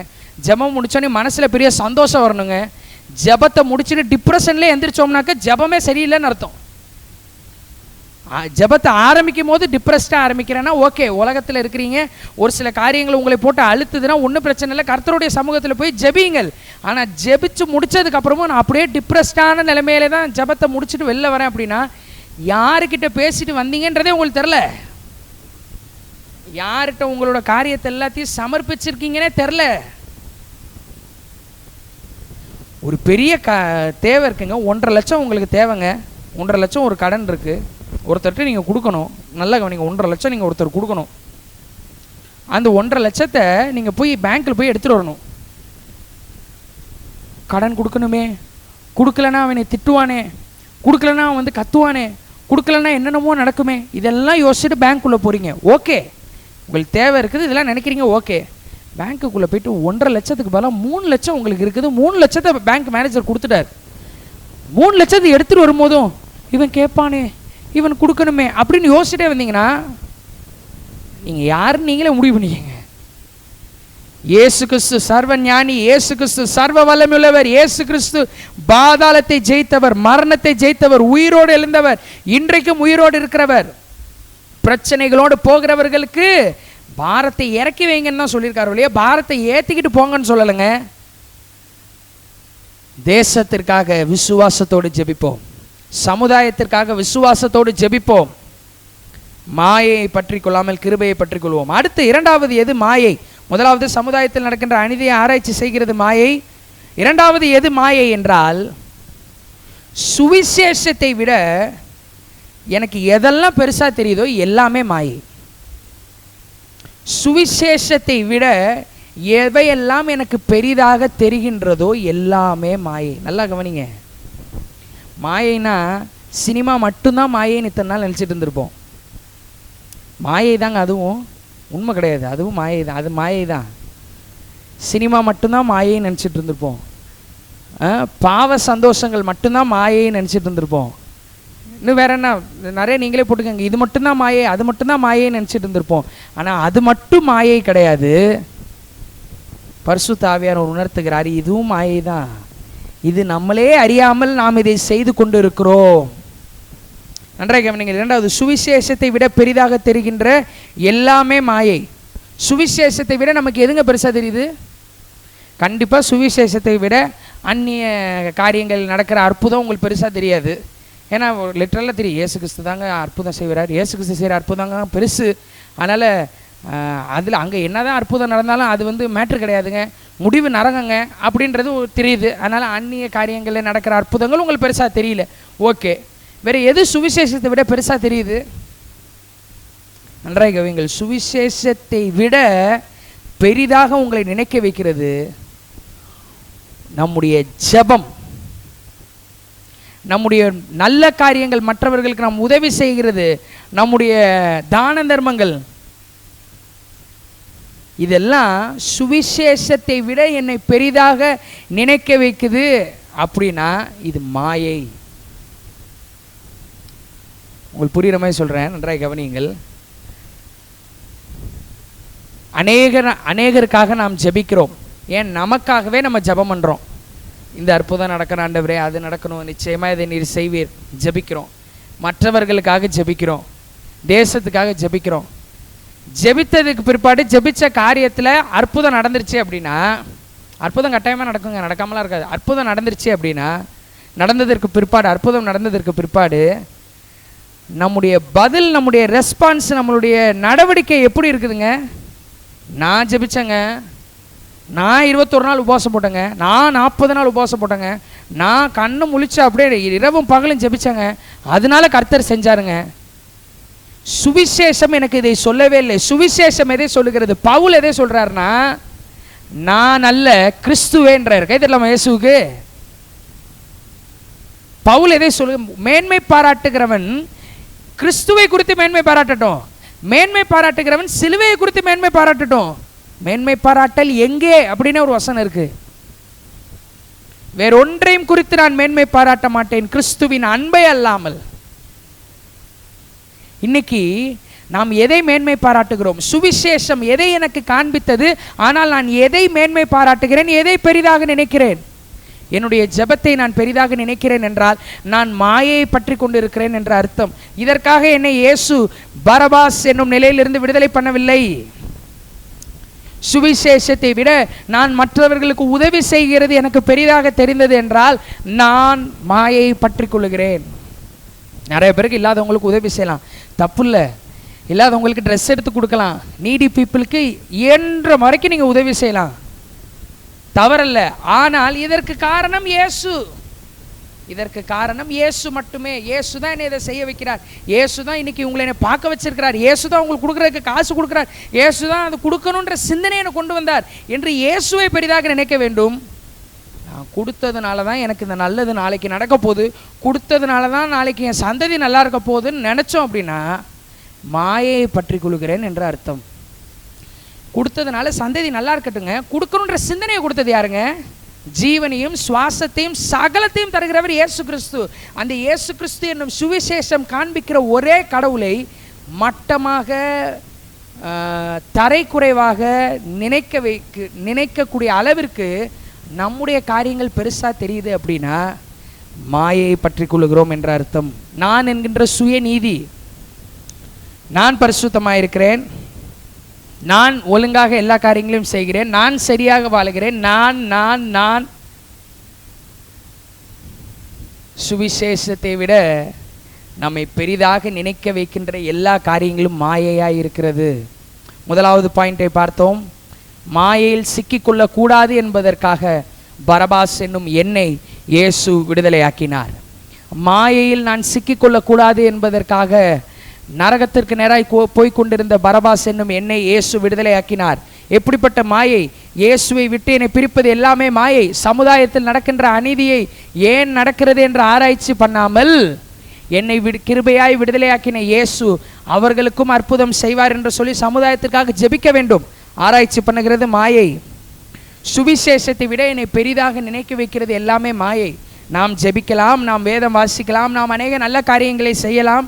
ஜெபம் முடிச்சோன்னே மனசில் பெரிய சந்தோஷம் வரணுங்க. ஜெபத்தை முடிச்சுட்டு டிப்ரெஷன்லேயே எந்திரிச்சோம்னாக்க ஜெபமே சரியில்லைன்னு அர்த்தம். ஜெபத்தை ஆரம்பிக்கும் போது டிப்ரெஸ்டாக ஆரம்பிக்கிறேன்னா ஓகே, உலகத்தில் இருக்கிறீங்க, ஒரு சில காரியங்கள் உங்களை போட்டு அழுத்துதுன்னா ஒன்றும் பிரச்சனை இல்லை, கர்த்தருடைய சமூகத்தில் போய் ஜெபியுங்கள். ஆனால் ஜெபிச்சு முடிச்சதுக்கப்புறமும் நான் அப்படியே டிப்ரெஸ்டான நிலைமையில தான் ஜெபத்தை முடிச்சுட்டு வெளில வரேன் அப்படின்னா யாருக்கிட்ட பேசிட்டு வந்தீங்கன்றதே உங்களுக்கு தெரில, யார்கிட்ட உங்களோட காரியத்தை எல்லாத்தையும் சமர்ப்பிச்சிருக்கீங்கன்னே தெரில. ஒரு பெரிய தேவை இருக்குங்க, 1.5 லட்சம் உங்களுக்கு தேவைங்க. 1.5 லட்சம் ஒரு கடன் இருக்குது, ஒருத்தர்கிட்ட நீங்கள் கொடுக்கணும். நல்லா கவனிங்க, 1.5 லட்சம் நீங்கள் ஒருத்தர் கொடுக்கணும். அந்த 1.5 லட்சத்தை நீங்கள் போய் பேங்க்கில் போய் எடுத்துகிட்டு வரணும். கடன் கொடுக்கணுமே, கொடுக்கலன்னா அவனை திட்டுவானே, கொடுக்கலன்னா அவன் வந்து கத்துவானே, கொடுக்கலன்னா என்னென்னமோ நடக்குமே, இதெல்லாம் யோசிச்சுட்டு பேங்க்குள்ளே போகிறீங்க. ஓகே, உங்களுக்கு தேவை இருக்குது, இதெல்லாம் நினைக்கிறீங்க. ஓகே, பேங்க்குள்ளே போயிட்டு 1.5 லட்சத்துக்கு பதிலாக 3 லட்சம் உங்களுக்கு இருக்குது. 3 லட்சத்தை பேங்க் மேனேஜர் கொடுத்துட்டார். 3 லட்சத்தை எடுத்துகிட்டு வரும்போதும் இவன் கேட்பானே, இவன் கொடுக்கணுமே அப்படின்னு யோசிச்சுட்டே வந்தீங்கன்னா நீங்கள் யாருன்னு நீங்களே முடிவு பண்ணிக்கங்க. இயேசு கிறிஸ்து சர்வ ஞானி, இயேசு கிறிஸ்து சர்வ வல்லமையுள்ளவர், இயேசு கிறிஸ்து பாதாளத்தை ஜெயித்தவர், மரணத்தை ஜெயித்தவர், உயிரோடு எழுந்தவர், இன்றைக்கும் உயிரோடு இருக்கிறவர். பிரச்சனைகளோடு போகிறவர்களுக்கு பாரத்தை இறக்கி வைங்கன்னு தான் சொல்லியிருக்காரு இல்லையா, பாரத்தை ஏற்றிக்கிட்டு போங்கன்னு சொல்லலைங்க. தேசத்திற்காக விசுவாசத்தோடு ஜெபிப்போம், சமுதாயத்திற்காக விசுவாசத்தோடு ஜெபிப்போம். மாயை பற்றி கொள்ளாமல் கிருபையை பற்றி கொள்வோம். அடுத்து இரண்டாவது எது? மாயை. முதலாவது சமுதாயத்தில் நடக்கின்ற அநீதியை ஆராய்ச்சி செய்கிறது மாயை. இரண்டாவது எது மாயை என்றால், சுவிசேஷத்தை விட எனக்கு எதெல்லாம் பெருசா தெரியுதோ எல்லாமே மாயை. சுவிசேஷத்தை விட எவையெல்லாம் எனக்கு பெரிதாக தெரிகின்றதோ எல்லாமே மாயை. நல்லா கவனிங்க, மாயைனா சினிமா மட்டும்தான் மாயைன்னு இத்தனை நாள் நினச்சிட்டு இருந்திருப்போம். மாயை தாங்க, அதுவும் உண்மை கிடையாது, அதுவும் மாயை தான், அது மாயை தான். சினிமா மட்டும்தான் மாயைன்னு நினச்சிட்டு இருந்திருப்போம். பாவ சந்தோஷங்கள் மட்டும்தான் மாயைன்னு நினச்சிட்டு இருந்திருப்போம். இன்னும் வேற என்ன, நிறைய நீங்களே போட்டுக்கோங்க, இது மட்டும்தான் மாயை, அது மட்டும்தான் மாயைன்னு நினச்சிட்டு இருந்திருப்போம். ஆனால் அது மட்டும் மாயை கிடையாது. பரிசுத்த ஆவியானவர் உணர்த்துகிறார், இதுவும் மாயை தான். இது நம்மளே அறியாமல் நாம் இதை செய்து கொண்டு இருக்கிறோம். நன்றாக கவனிங்க. இரண்டாவது, சுவிசேஷத்தை விட பெரிதாக தெரிகின்ற எல்லாமே மாயை. சுவிசேஷத்தை விட நமக்கு எதுங்க பெருசாக தெரியுது? கண்டிப்பாக சுவிசேஷத்தை விட அந்நிய காரியங்கள் நடக்கிற அற்புதம் உங்களுக்கு பெருசாக தெரியாது. ஏன்னா லிட்டரலாக தெரியும், இயேசு கிறிஸ்து தாங்க அற்புதம் செய்கிறார், இயேசு கிறிஸ்து செய்கிற அற்புதங்க பெருசு. அதனால் அதில் அங்கே என்ன தான் அற்புதம் நடந்தாலும் அது வந்து மேட்ரு கிடையாதுங்க, முடிவு நரகங்க அப்படின்றது தெரியுது. அதனால் அந்நிய காரியங்களில் நடக்கிற அற்புதங்கள் உங்களுக்கு பெருசாக தெரியல. ஓகே, வேறு எது சுவிசேஷத்தை விட பெருசாக தெரியுது? நன்றாக கவனிங்கள், சுவிசேஷத்தை விட பெரிதாக உங்களை நினைக்க வைக்கிறது நம்முடைய ஜெபம், நம்முடைய நல்ல காரியங்கள், மற்றவர்களுக்கு நாம் உதவி செய்கிறது, நம்முடைய தான தர்மங்கள். இதெல்லாம் சுவிசேஷத்தை விட என்னை பெரிதாக நினைக்க வைக்குது அப்படின்னா இது மாயை. உங்களுக்கு புரிகிற மாதிரி சொல்கிறேன், நன்றாக கவனியுங்கள். அநேகருக்காக நாம் ஜெபிக்கிறோம். ஏன்? நமக்காகவே நம்ம ஜெபம் பண்ணுறோம். இந்த அற்புதம் நடக்கணும் ஆண்டவரே, அது நடக்கணும், நிச்சயமாக இதை நீர் செய்வீர், ஜெபிக்கிறோம். மற்றவர்களுக்காக ஜெபிக்கிறோம், தேசத்துக்காக ஜெபிக்கிறோம். ஜெபித்ததுக்கு பிற்பாடு ஜெபிச்ச காரியத்தில் அற்புதம் நடந்துருச்சு அப்படின்னா, அற்புதம் கட்டாயமாக நடக்குங்க, நடக்காமலாம் இருக்காது. அற்புதம் நடந்துருச்சு அப்படின்னா, நடந்ததற்கு பிற்பாடு, அற்புதம் நடந்ததற்கு பிற்பாடு நம்முடைய பதில், நம்முடைய ரெஸ்பான்ஸ், நம்மளுடைய நடவடிக்கை எப்படி இருக்குதுங்க? நான் ஜெபிச்சேங்க, நான் 21 நாள் உபவாசம் போட்டேங்க, நான் 40 நாள் உபவாசம் போட்டேங்க, நான் கண்ணு முழிச்சு அப்படியே இரவும் பகலும் ஜெபிச்சாங்க, அதனால கர்த்தர் செஞ்சாருங்க. சுவிசேஷம் எனக்கு இதை சொல்லவே இல்லை. சுவிசேஷம் எதை சொல்லுகிறது? பவுல் எதை சொல்றாருன்னா, நான் அல்ல கிறிஸ்துவேன்றார். கை தட்டலாமா இயேசுவுக்கு? பவுல் எதை சொல்லு? மேன்மை பாராட்டுகிறவன் கிறிஸ்துவை குறித்து மேன்மை பாராட்டட்டும், மேன்மை பாராட்டுகிறவன் சிலுவையை குறித்து மேன்மை பாராட்டட்டும். மேன்மை பாராட்டல் எங்கே அப்படின்னு ஒரு வசனம் இருக்கு. வேறொன்றையும் குறித்து நான் மேன்மை பாராட்ட மாட்டேன், கிறிஸ்துவின் அன்பை அல்லாமல். இன்னைக்கு நாம் எதை மேன்மை பாராட்டுகிறோம்? சுவிசேஷம் எதை எனக்கு காண்பித்தது, ஆனால் நான் எதை மேன்மை பாராட்டுகிறேன், எதை பெரிதாக நினைக்கிறேன்? என்னுடைய ஜெபத்தை நான் பெரிதாக நினைக்கிறேன் என்றால் நான் மாயையை பற்றி கொண்டு இருக்கிறேன் என்ற அர்த்தம். இதற்காக என்னை இயேசு பரபாஸ் என்னும் நிலையிலிருந்து விடுதலை பண்ணவில்லை. சுவிசேஷத்தை விட நான் மற்றவர்களுக்கு உதவி செய்கிறது எனக்கு பெரிதாக தெரிந்தது என்றால் நான் மாயையை பற்றி கொள்ளுகிறேன். நிறைய பேருக்கு இல்லாதவங்களுக்கு உதவி செய்யலாம், தப்பு இல்லை. இல்லாதவங்களுக்கு ட்ரெஸ் எடுத்து கொடுக்கலாம், நீடி பீப்புளுக்கு இயன்ற வரைக்கும் நீங்கள் உதவி செய்யலாம், தவறல்ல. ஆனால் இதற்கு காரணம் இயேசு, இதற்கு காரணம் இயேசு மட்டுமே. இயேசு தான் என்னை இதை செய்ய வைக்கிறார், இயேசு தான் இன்னைக்கு உங்களை என்னை பார்க்க வச்சிருக்கிறார், இயேசு தான் உங்களுக்கு கொடுக்குறதுக்கு காசு கொடுக்குறார், இயேசு தான் அது கொடுக்கணுன்ற சிந்தனையை கொண்டு வந்தார் என்று இயேசுவை பெரிதாக நினைக்க வேண்டும். நான் கொடுத்ததுனால தான் எனக்கு இந்த நல்லது நாளைக்கு நடக்க போகுது, கொடுத்ததுனால தான் நாளைக்கு என் சந்ததி நல்லா இருக்க போகுதுன்னு நினச்சோம் அப்படின்னா மாயையை பற்றி கொள்கிறேன் என்ற அர்த்தம். கொடுத்ததுனால சந்ததி நல்லா இருக்கட்டுங்க, கொடுக்கணுன்ற சிந்தனையை கொடுத்தது யாருங்க? ஜீவனையும் சுவாசத்தையும் சகலத்தையும் தருகிறவர் இயேசு கிறிஸ்து. அந்த இயேசு கிறிஸ்து என்னும் சுவிசேஷம் காண்பிக்கிற ஒரே கடவுளை மட்டமாக தரைக்குறைவாக நினைக்கக்கூடிய அளவிற்கு நம்முடைய காரியங்கள் பெருசாக தெரியுது அப்படின்னா மாயையை பற்றி கொள்ளுகிறோம் என்ற அர்த்தம். நான் என்கின்ற சுயநீதி, நான் பரிசுத்தமாக இருக்கிறேன், நான் ஒழுங்காக எல்லா காரியங்களையும் செய்கிறேன், நான் சரியாக வாழுகிறேன், நான் நான் நான் சுவிசேஷத்தை விட நம்மை பெரிதாக நினைக்க வைக்கின்ற எல்லா காரியங்களும் மாயையாக இருக்கிறது. முதலாவது பாயிண்டை பார்த்தோம். மாயையில் சிக்கிக்கொள்ளக்கூடாது என்பதற்காக பரபாஸ் என்னும் என்னை இயேசு விடுதலையாக்கினார். மாயையில் நான் சிக்கிக்கொள்ளக்கூடாது என்பதற்காக நரகத்திற்கு நேராய் போய் கொண்டிருந்த பரபாஸ் என்னும் என்னை இயேசு விடுதலையாக்கினார். எப்படிப்பட்ட மாயை? இயேசுவை விட்டு என்னை பிரிப்பது எல்லாமே மாயை. சமுதாயத்தில் நடக்கின்ற அநீதியை ஏன் நடக்கிறது என்று ஆராய்ச்சி பண்ணாமல் என்னை கிருபையாய் விடுதலையாக்கின இயேசு அவர்களுக்கும் அற்புதம் செய்வார் என்று சொல்லி சமுதாயத்திற்காக ஜெபிக்க வேண்டும். ஆராய்ச்சி பண்ணுகிறது மாயை. சுவிசேஷத்தை விட என்னை பெரிதாக நினைக்க வைக்கிறது எல்லாமே மாயை. நாம் ஜெபிக்கலாம், நாம் வேதம் வாசிக்கலாம், நாம் அநேக நல்ல காரியங்களை செய்யலாம்,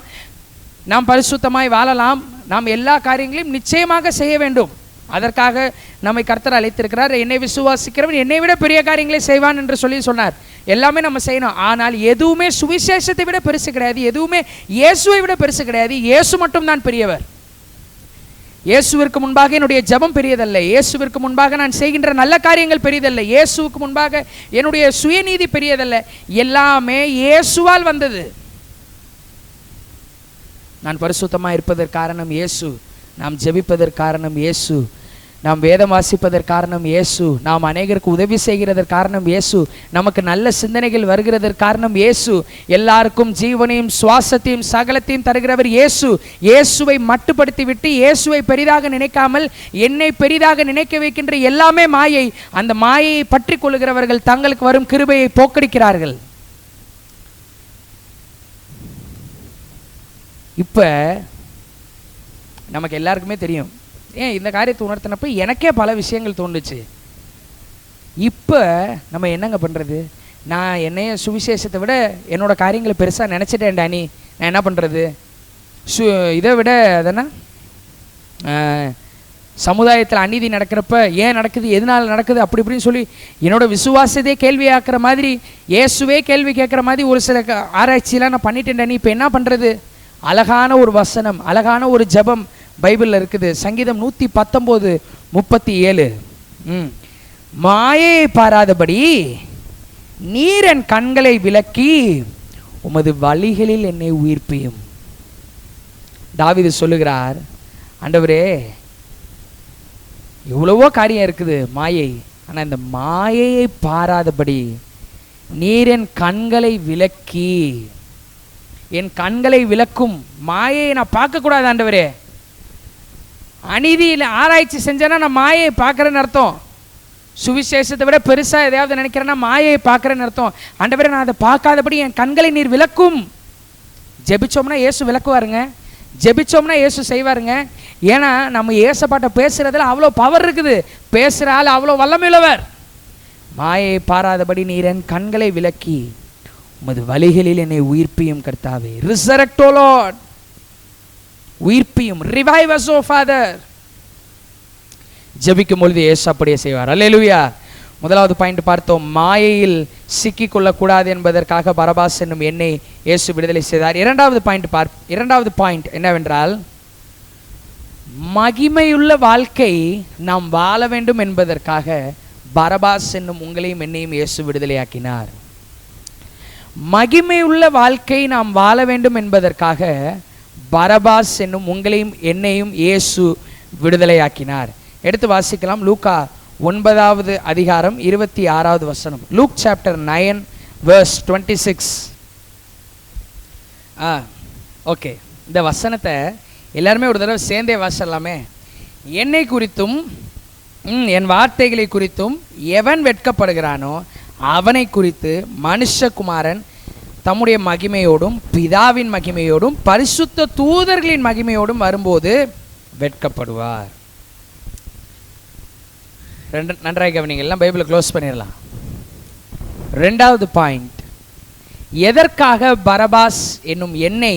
நாம் பரிசுத்தமாய் வாழலாம், நாம் எல்லா காரியங்களையும் நிச்சயமாக செய்ய வேண்டும். அதற்காக நம்மை கர்த்தர் அழைத்திருக்கிறார். என்னை விசுவாசிக்கிறவன் என்னை விட பெரிய காரியங்களை செய்வான் என்று சொல்லி சொன்னார். எல்லாமே நம்ம செய்யணும். ஆனால் எதுவுமே சுவிசேஷத்தை விட பெருசு கிடையாது, எதுவுமே இயேசுவை விட பெருசு கிடையாது. இயேசு மட்டும்தான் பெரியவர். இயேசுவிற்கு முன்பாக என்னுடைய ஜெபம் பெரியதல்ல, இயேசுவிற்கு முன்பாக நான் செய்கின்ற நல்ல காரியங்கள் பெரியதல்ல, இயேசுவுக்கு முன்பாக என்னுடைய சுயநீதி பெரியதல்ல. எல்லாமே இயேசுவால் வந்தது. நான் பரிசுத்தமாக இருப்பதற்கு காரணம் இயேசு, நாம் ஜெபிப்பதற்கு காரணம் இயேசு, நாம் வேதம் வாசிப்பதற்கு காரணம் இயேசு, நாம் அநேகருக்கு உதவி செய்கிறதற்கு காரணம் இயேசு, நமக்கு நல்ல சிந்தனைகள் வருகிறதற்கு காரணம் இயேசு, எல்லாருக்கும் ஜீவனையும் சுவாசத்தையும் சகலத்தையும் தருகிறவர் இயேசு. இயேசுவை மட்டுப்படுத்தி விட்டு இயேசுவை பெரிதாக நினைக்காமல் என்னை பெரிதாக நினைக்க வைக்கின்ற எல்லாமே மாயை. அந்த மாயையை பற்றி கொள்ளுகிறவர்கள் தங்களுக்கு வரும் கிருபையை போக்கடிக்கிறார்கள். இப்போ நமக்கு எல்லாருக்குமே தெரியும், ஏன் இந்த காரியத்தை உணர்த்தினப்ப எனக்கே பல விஷயங்கள் தோணுச்சு. இப்போ நம்ம என்னங்க பண்ணுறது? நான் என்னைய சுவிசேஷத்தை விட என்னோட காரியங்களை பெருசாக நினச்சிட்டேன்டா, நீ நான் என்ன பண்ணுறது? இதை விட அதென்ன சமுதாயத்தில் அநீதி நடக்கிறப்ப ஏன் நடக்குது, எதனால் நடக்குது, அப்படி இப்படின்னு சொல்லி என்னோட விசுவாசத்தையே கேள்வியாக்குற மாதிரி, இயேசுவே கேள்வி கேட்குற மாதிரி ஒரு சில ஆராய்ச்சியெலாம் நான் பண்ணிட்டேன்டா, நீ இப்போ என்ன பண்ணுறது? அழகான ஒரு வசனம், அழகான ஒரு ஜெபம் பைபிளில் இருக்குது. சங்கீதம் 119:37. மாயையை பாராதபடி நீர் என் கண்களை விலக்கி உமது வழிகளில் என்னை உயிர்ப்பியும். தாவீது சொல்லுகிறார், ஆண்டவரே எவ்வளவோ காரியம் இருக்குது மாயை, ஆனால் இந்த மாயையை பாராதபடி நீர் என் கண்களை விலக்கி, என் கண்களை விலக்கும் மாயை நான் பார்க்கக்கூடாது ஆண்டவரே. அநீதியில் ஆராய்ச்சி செஞ்சேன்னா நான் மாயை பார்க்குறேன்னு அர்த்தம். சுவிசேஷத்தை விட பெருசாக எதையாவது நினைக்கிறேன்னா மாயை பார்க்குறேன்னு அர்த்தம். ஆண்டவரே நான் அதை பார்க்காதபடி என் கண்களை நீர் விலக்கும். ஜெபிச்சோம்னா இயேசு விளக்குவாருங்க, ஜெபிச்சோம்னா இயேசு செய்வாருங்க. ஏன்னா நம்ம இயேசப்பாட்ட பேசுறதுல அவ்வளோ பவர் இருக்குது, பேசுகிற ஆள் அவ்வளோ வல்லமையுள்ளவர். மாயை பாராதபடி நீர் என் கண்களை விலக்கி உமது வழிகளில் என்னை உயிர்ப்பியும் கர்த்தாவே. ரிசரக்ட் ஓ லார்ட், உயிர்ப்பியும். ரிவைவ் அஸ் ஓ ஃபாதர். ஜெபிக்கும் பொழுது இயேசு அப்படியே செய்வார். அல்லேலூயா. முதலாவது பாயிண்ட் பார்த்தோம், மாயையில் சிக்கி கொள்ளக்கூடாது என்பதற்காக பரபாஸ் என்னும் என்னை இயேசு விடுதலை செய்தார். இரண்டாவது பாயிண்ட் என்னவென்றால், மகிமையுள்ள வாழ்க்கை நாம் வாழ வேண்டும் என்பதற்காக பரபாஸ் என்னும் உங்களையும் என்னையும் இயேசு விடுதலையாக்கினார். மகிமையுள்ள வாழ்க்கை நாம் வாழ வேண்டும் என்பதற்காக பரபாஸ் என்னும் உங்களையும் என்னையும் இயேசு விடுதலையாக்கினார். எடுத்து வாசிக்கலாம். லூக்கா 9வது அதிகாரம் 26வது வசனம். Look chapter 9 verse 26. ஓகே, இந்த வசனத்தை எல்லாருமே ஒரு தடவை சேர்ந்தே வாசிடலாமே. என்னை குறித்தும் என் வார்த்தைகளை குறித்தும் எவன் வெட்கப்படுகிறானோ அவனை குறித்து மனுஷகுமாரன் தம்முடைய மகிமையோடும் பிதாவின் மகிமையோடும் பரிசுத்த தூதர்களின் மகிமையோடும் வரும்போது வெட்கப்படுவார். நன்றாக கவனிங்க, எல்லாம் பைபிளை க்ளோஸ் பண்ணிடலாம். ரெண்டாவது பாயிண்ட், எதற்காக பரபாஸ் என்னும் என்னை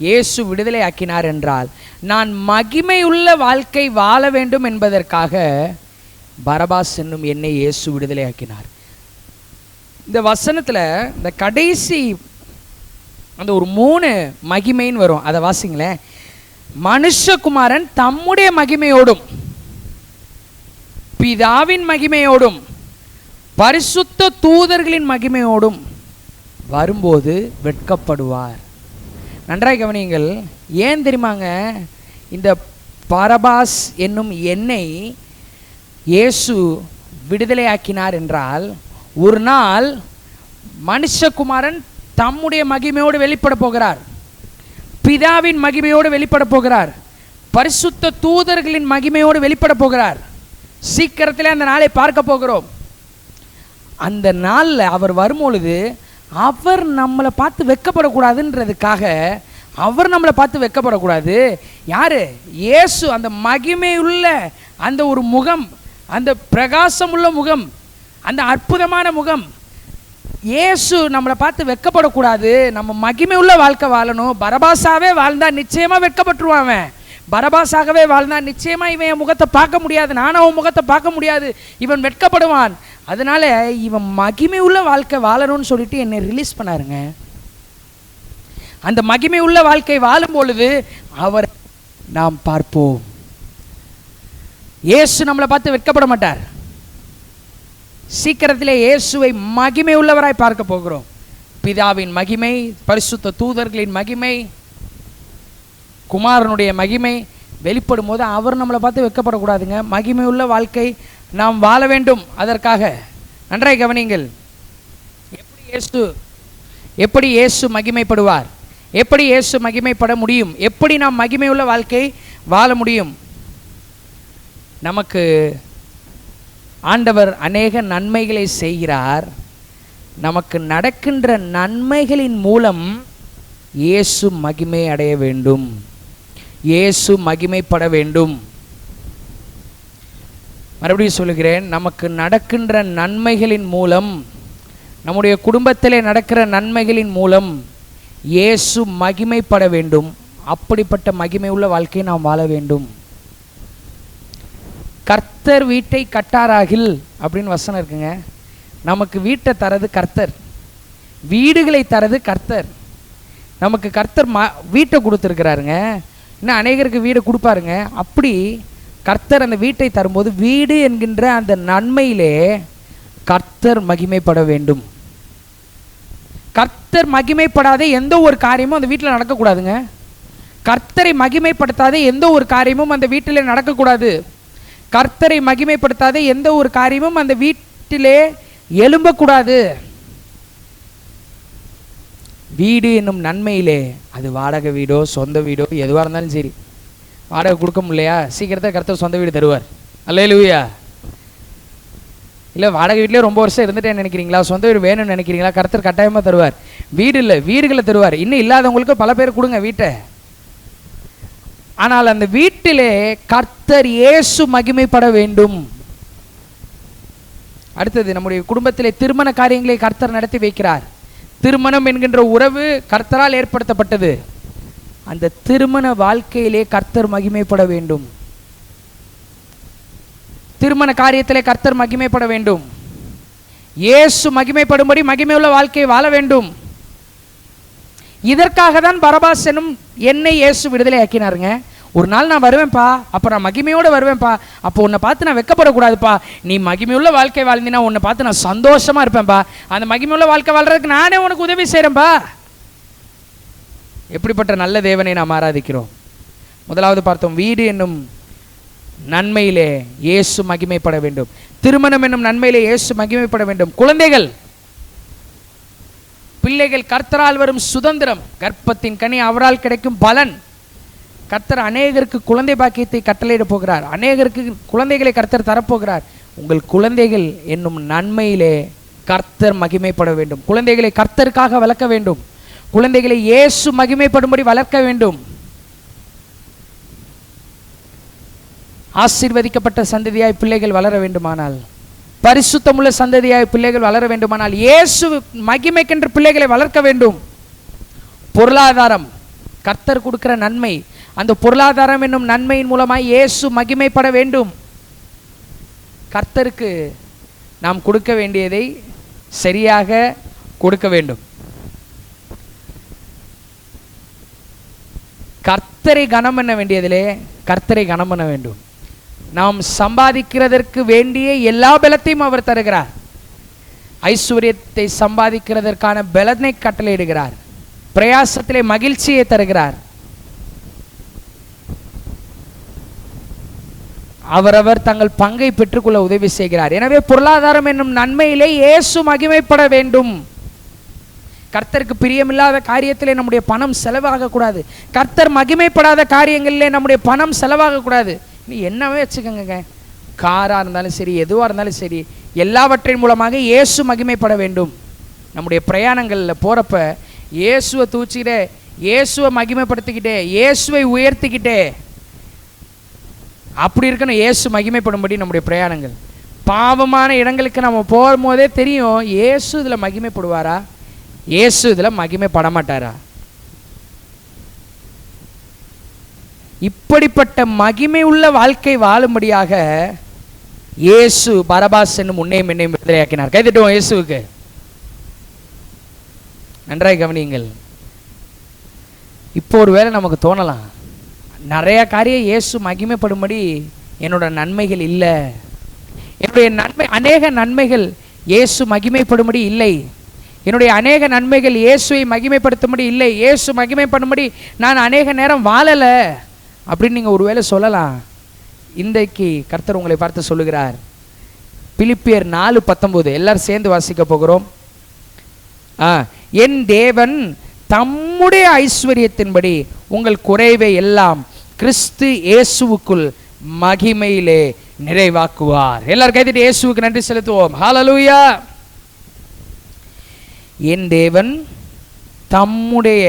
இயேசு விடுதலை ஆக்கினார் என்றால், நான் மகிமையுள்ள வாழ்க்கை வாழ வேண்டும் என்பதற்காக பரபாஸ் என்னும் என்னை இயேசு விடுதலை ஆக்கினார். இந்த வசனத்தில் இந்த கடைசி அந்த ஒரு 3 மகிமைன்னு வரும், அதை வாசிங்களேன். மனுஷகுமாரன் தம்முடைய மகிமையோடும் பிதாவின் மகிமையோடும் பரிசுத்த தூதர்களின் மகிமையோடும் வரும்போது வெட்கப்படுவார். நன்றாய் கவனியுங்கள். ஏன் தெரியுமாங்க, இந்த பரபாஸ் என்னும் என்னை இயேசு விடுதலையாக்கினார் என்றால், ஒரு நாள் மனுஷகுமாரன் தம்முடைய மகிமையோடு வெளிப்பட போகிறார், பிதாவின் மகிமையோடு வெளிப்பட போகிறார், பரிசுத்த தூதர்களின் மகிமையோடு வெளிப்பட போகிறார். சீக்கிரத்தில் அந்த நாளை பார்க்க போகிறோம். அந்த நாளில் அவர் வரும்பொழுது அவர் நம்மளை பார்த்து வெட்கப்படக்கூடாதுன்றதுக்காக, அவர் நம்மளை பார்த்து வெட்கப்படக்கூடாது. யாரு? இயேசு. அந்த மகிமையுள்ள அந்த ஒரு முகம், அந்த பிரகாசம் உள்ள முகம், அந்த அற்புதமான முகம், இயேசு நம்மளை பார்த்து வெட்கப்படக்கூடாது. நம்ம மகிமை உள்ள வாழ்க்கை வாழணும். பரபாசாவே வாழ்ந்தா நிச்சயமாக வெட்கப்பட்டுருவான். பரபாசாகவே வாழ்ந்தா நிச்சயமா இவன் என் முகத்தை பார்க்க முடியாது, நானும் அவன் முகத்தை பார்க்க முடியாது, இவன் வெட்கப்படுவான். அதனால இவன் மகிமை உள்ள வாழ்க்கை வாழணும்னு சொல்லிட்டு என்னை ரிலீஸ் பண்ணாருங்க. அந்த மகிமை உள்ள வாழ்க்கை வாழும் பொழுது அவர் நாம் பார்ப்போம். இயேசு நம்மளை பார்த்து வெட்கப்பட மாட்டார். சீக்கிரத்திலே இயேசுவை மகிமை உள்ளவராய் பார்க்க போகிறோம். பிதாவின் மகிமை, பரிசுத்த தூதர்களின் மகிமை, குமாரனுடைய மகிமை வெளிப்படும் போது அவர் நம்மளை பார்த்து வெட்கப்படக்கூடாதுங்க. மகிமை உள்ள வாழ்க்கை நாம் வாழ வேண்டும். அதற்காக நன்றாய் கவனிங்கள். எப்படி இயேசு மகிமைப்படுவார், எப்படி இயேசு மகிமைப்பட முடியும், எப்படி நாம் மகிமை உள்ள வாழ்க்கை வாழ முடியும். நமக்கு ஆண்டவர் அநேக நன்மைகளை செய்கிறார். நமக்கு நடக்கின்ற நன்மைகளின் மூலம் இயேசு மகிமை அடைய வேண்டும், இயேசு மகிமைப்பட வேண்டும். மறுபடியும் சொல்லுகிறேன், நமக்கு நடக்கின்ற நன்மைகளின் மூலம், நம்முடைய குடும்பத்திலே நடக்கிற நன்மைகளின் மூலம் இயேசு மகிமைப்பட வேண்டும். அப்படிப்பட்ட மகிமை உள்ள வாழ்க்கையை நாம் வாழ வேண்டும். கர்த்தர் வீட்டை கட்டாராகில் அப்படின்னு வசனம் இருக்குங்க. நமக்கு வீட்டை தரது கர்த்தர், வீடுகளை தரது கர்த்தர். நமக்கு கர்த்தர் வீட்டை கொடுத்துருக்கிறாருங்க. இன்னும் அநேகருக்கு வீடு கொடுப்பாருங்க. அப்படி கர்த்தர் அந்த வீட்டை தரும்போது வீடு என்கின்ற அந்த நன்மையிலே கர்த்தர் மகிமைப்பட வேண்டும். கர்த்தர் மகிமைப்படாத எந்த ஒரு காரியமும் அந்த வீட்டில் நடக்கக்கூடாதுங்க. கர்த்தரை மகிமைப்படுத்தாத எந்த ஒரு காரியமும் அந்த வீட்டிலே நடக்கக்கூடாது. கர்த்தரை மகிமைப்படுத்தாத எந்த ஒரு காரியமும் அந்த வீட்டிலே எழும்பக்கூடாது. வீடு என்னும் நன்மையிலே, அது வாடகை வீடோ சொந்த வீடோ எதுவாக இருந்தாலும் சரி, வாடகை கொடுக்க முடியலையா சீக்கிரத்தை கர்த்தர் சொந்த வீடு தருவார். அல்லேலூயா. இல்லை வாடகை வீட்டிலே ரொம்ப வருஷம் இருந்துட்டேன்னு நினைக்கிறீங்களா, சொந்த வீடு வேணும்னு நினைக்கிறீங்களா, கர்த்தர் கட்டாயமாக தருவார். வீடு இல்லை வீடுகளை தருவார். இன்னும் இல்லாதவங்களுக்கு பல பேர் கொடுங்க வீட்டை. ஆனால் அந்த வீட்டிலே கர்த்தர் இயேசு மகிமைப்பட வேண்டும். அடுத்தது, நம்முடைய குடும்பத்திலே திருமண காரியங்களை கர்த்தர் நடத்தி வைக்கிறார். திருமணம் என்கின்ற உறவு கர்த்தரால் ஏற்படுத்தப்பட்டது. அந்த திருமண வாழ்க்கையிலே கர்த்தர் மகிமைப்பட வேண்டும். திருமண காரியத்திலே கர்த்தர் மகிமைப்பட வேண்டும். இயேசு மகிமைப்படும்படி மகிமையுள்ள வாழ்க்கையை வாழ வேண்டும். இதற்காக தான் பரபாஸ் எனும் என்னை இயேசு விடுதலை ஆக்கினாருங்க. ஒரு நாள் நான் வருவேன்ப்பா, அப்போ நான் மகிமையோடு வருவேன்ப்பா, அப்போ உன்னை பார்த்து நான் வெக்கப்படக்கூடாதுப்பா, நீ மகிமையுள்ள வாழ்க்கை வாழ்ந்தினா உன்னை பார்த்து நான் சந்தோஷமா இருப்பேன்ப்பா, அந்த மகிமையுள்ள வாழ்க்கை வாழ்றதுக்கு நானே உனக்கு உதவி செய்கிறேன்ப்பா. எப்படிப்பட்ட நல்ல தேவனை நாம் ஆராதிக்கிறோம். முதலாவது பார்த்தோம், வீடு என்னும் நன்மையிலே இயேசு மகிமைப்பட வேண்டும். திருமணம் என்னும் நன்மையிலே இயேசு மகிமைப்பட வேண்டும். குழந்தைகள், பிள்ளைகள் கர்த்தரால் வரும் சுதந்திரம், கர்ப்பத்தின் கனி அவரால் கிடைக்கும் பலன். கர்த்தர் அநேகருக்கு குழந்தை பாக்கியத்தை கட்டளையிட போகிறார். அநேகருக்கு குழந்தைகளை கர்த்தர் தரப்போகிறார். உங்கள் குழந்தைகள் என்னும் நன்மையிலே கர்த்தர் மகிமைப்பட வேண்டும். குழந்தைகளை கர்த்தருக்காக வளர்க்க வேண்டும். குழந்தைகளை இயேசு மகிமைப்படும்படி வளர்க்க வேண்டும். ஆசீர்வதிக்கப்பட்ட சந்ததியாய் பிள்ளைகள் வளர வேண்டுமானால், பரிசுத்தமுள்ள சந்ததியாய் பிள்ளைகள் வளர வேண்டுமானால், இயேசு மகிமைக்கென்று பிள்ளைகளை வளர்க்க வேண்டும். பொருளாதாரம் கர்த்தர் கொடுக்கிற நன்மை. அந்த பொருளாதாரம் என்னும் நன்மையின் மூலமாய் இயேசு மகிமைப்பட வேண்டும். கர்த்தருக்கு நாம் கொடுக்க வேண்டியதை சரியாக கொடுக்க வேண்டும். கர்த்தரை கனம் பண்ண வேண்டியதிலே கர்த்தரை கனம் பண்ண வேண்டும். நாம் சம்பாதிக்கிறதற்கு வேண்டிய எல்லா பலத்தையும் அவர் தருகிறார். ஐஸ்வர்யத்தை சம்பாதிக்கிறதற்கான பலனை கட்டளையிடுகிறார். பிரயாசத்திலே மகிழ்ச்சியை தருகிறார். அவரவர் தங்கள் பங்கை பெற்றுக்கொள்ள உதவி செய்கிறார். எனவே பொருளாதாரம் என்னும் நன்மையிலே இயேசு மகிமைப்பட வேண்டும். கர்த்தருக்கு பிரியமில்லாத காரியத்திலே நம்முடைய பணம் செலவாகக்கூடாது. கர்த்தர் மகிமைப்படாத காரியங்களிலே நம்முடைய பணம் செலவாகக்கூடாது. நீ என்னவே வச்சுக்கோங்க, காராக இருந்தாலும் சரி, எதுவாக இருந்தாலும் சரி, எல்லாவற்றின் மூலமாக இயேசு மகிமைப்பட வேண்டும். நம்முடைய பிரயாணங்களில் போகிறப்ப இயேசுவை தூச்சிக்கிட்டே, இயேசுவை மகிமைப்படுத்திக்கிட்டே, இயேசுவை உயர்த்திக்கிட்டே அப்படி இருக்கணும். இயேசு மகிமைப்படும்படி நம்முடைய பிரயாணங்கள். பாவமான இடங்களுக்கு நம்ம போகும்போதே தெரியும், இயேசு இதில் மகிமைப்படுவாரா, இயேசு இதில் மகிமைப்பட மாட்டாரா. இப்படிப்பட்ட மகிமை உள்ள வாழ்க்கை வாழும்படியாக இயேசு பரபாஸ் என்னும் உன்னையும் என்னையும் விடுதலையாக்கினார். கைதட்டுவோம் இயேசுவுக்கு. நன்றாய் கவனியுங்கள். இப்போ ஒரு வேளை நமக்கு தோணலாம், நிறைய காரியம் இயேசு மகிமைப்படும்படி என்னோட நன்மைகள் இல்லை, என்னுடைய நன்மை அநேக நன்மைகள் இயேசு மகிமைப்படும்படி இல்லை, என்னுடைய அநேக நன்மைகள் இயேசுவை மகிமைப்படுத்தும்படி இல்லை, இயேசு மகிமைப்படும்படி நான் அநேக நேரம் வாழலை அப்படின்னு நீங்கள் ஒருவேளை சொல்லலாம். இன்றைக்கு கர்த்தர் உங்களை பார்த்து சொல்லுகிறார். பிலிப்பியர் 4:19 எல்லாரும் சேர்ந்து வாசிக்க போகிறோம். என் தேவன் தம்முடைய ஐஸ்வர்யத்தின்படி உங்கள் குறைவை எல்லாம் கிறிஸ்து இயேசுவுக்குள் மகிமையிலே நிறைவாக்குவார். எல்லாரும் கைதட்டி இயேசுவுக்கு நன்றி செலுத்துவோம். ஹல்லேலூயா. என் தேவன் தம்முடைய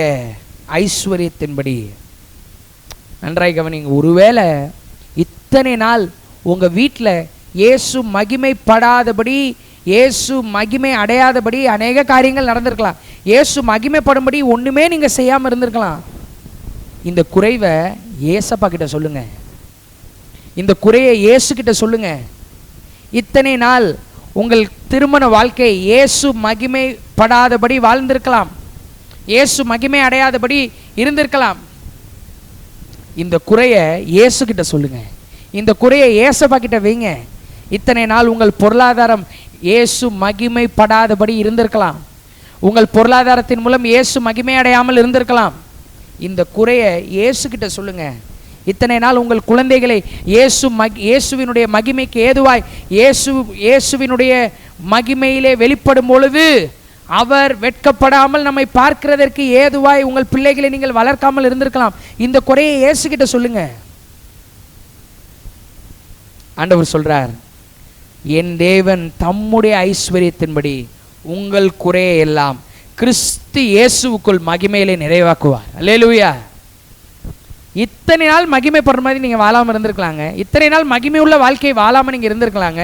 ஐஸ்வர்யத்தின்படி. நன்றாய் கவனிங்க. ஒருவேளை இத்தனை நாள் உங்க வீட்டில் இயேசு மகிமைப்படாதபடி, இயேசு மகிமை அடையாதபடி அநேக காரியங்கள் நடந்திருக்கலாம். இயேசு மகிமைப்படும்படி ஒண்ணுமே நீங்க செய்யாம இருந்திருக்கலாம். இந்த குறைவை ஏசப்பா கிட்ட சொல்லுங்க. இந்த குறையை இயேசு கிட்ட சொல்லுங்க. இத்தனை நாள் உங்கள் திருமண வாழ்க்கை இயேசு மகிமைப்படாதபடி வாழ்ந்திருக்கலாம், இயேசு மகிமை அடையாதபடி இருந்திருக்கலாம். இந்த குறையை இயேசு கிட்ட சொல்லுங்க. இந்த குறையை ஏசப்பா கிட்ட வைங்க. இத்தனை நாள் உங்கள் பொருளாதாரம் இயேசு மகிமைப்படாதபடி இருந்திருக்கலாம். உங்கள் பொருளாதாரத்தின் மூலம் இயேசு மகிமை அடையாமல் இருந்திருக்கலாம். இந்த குறையை இயேசு கிட்ட சொல்லுங்க. இத்தனை நாள் உங்கள் குழந்தைகளை இயேசுவினுடைய மகிமைக்கு ஏதுவாய் இயேசுவினுடைய மகிமையிலே வெளிப்படும் பொழுது அவர் வெட்கப்படாமல் நம்மை பார்க்கிறதற்கு ஏதுவாய் உங்கள் பிள்ளைகளை நீங்கள் வளர்க்காமல் இருந்திருக்கலாம். இந்த குறையை இயேசு கிட்ட சொல்லுங்க. ஆண்டவர் சொல்றார், என் தேவன் தம்முடைய ஐஸ்வர்யத்தின்படி உங்கள் குறையை எல்லாம் கிறிஸ்து இயேசுவுக்குள் மகிமையிலே நிறைவாக்குவார். அல்லேலூயா. இத்தனை நாள் மகிமைப்படுற மாதிரி நீங்க வாழாம இருந்திருக்கலாங்க. இத்தனை நாள் மகிமை உள்ள வாழ்க்கையை வாழாம நீங்க இருந்திருக்கலாங்க.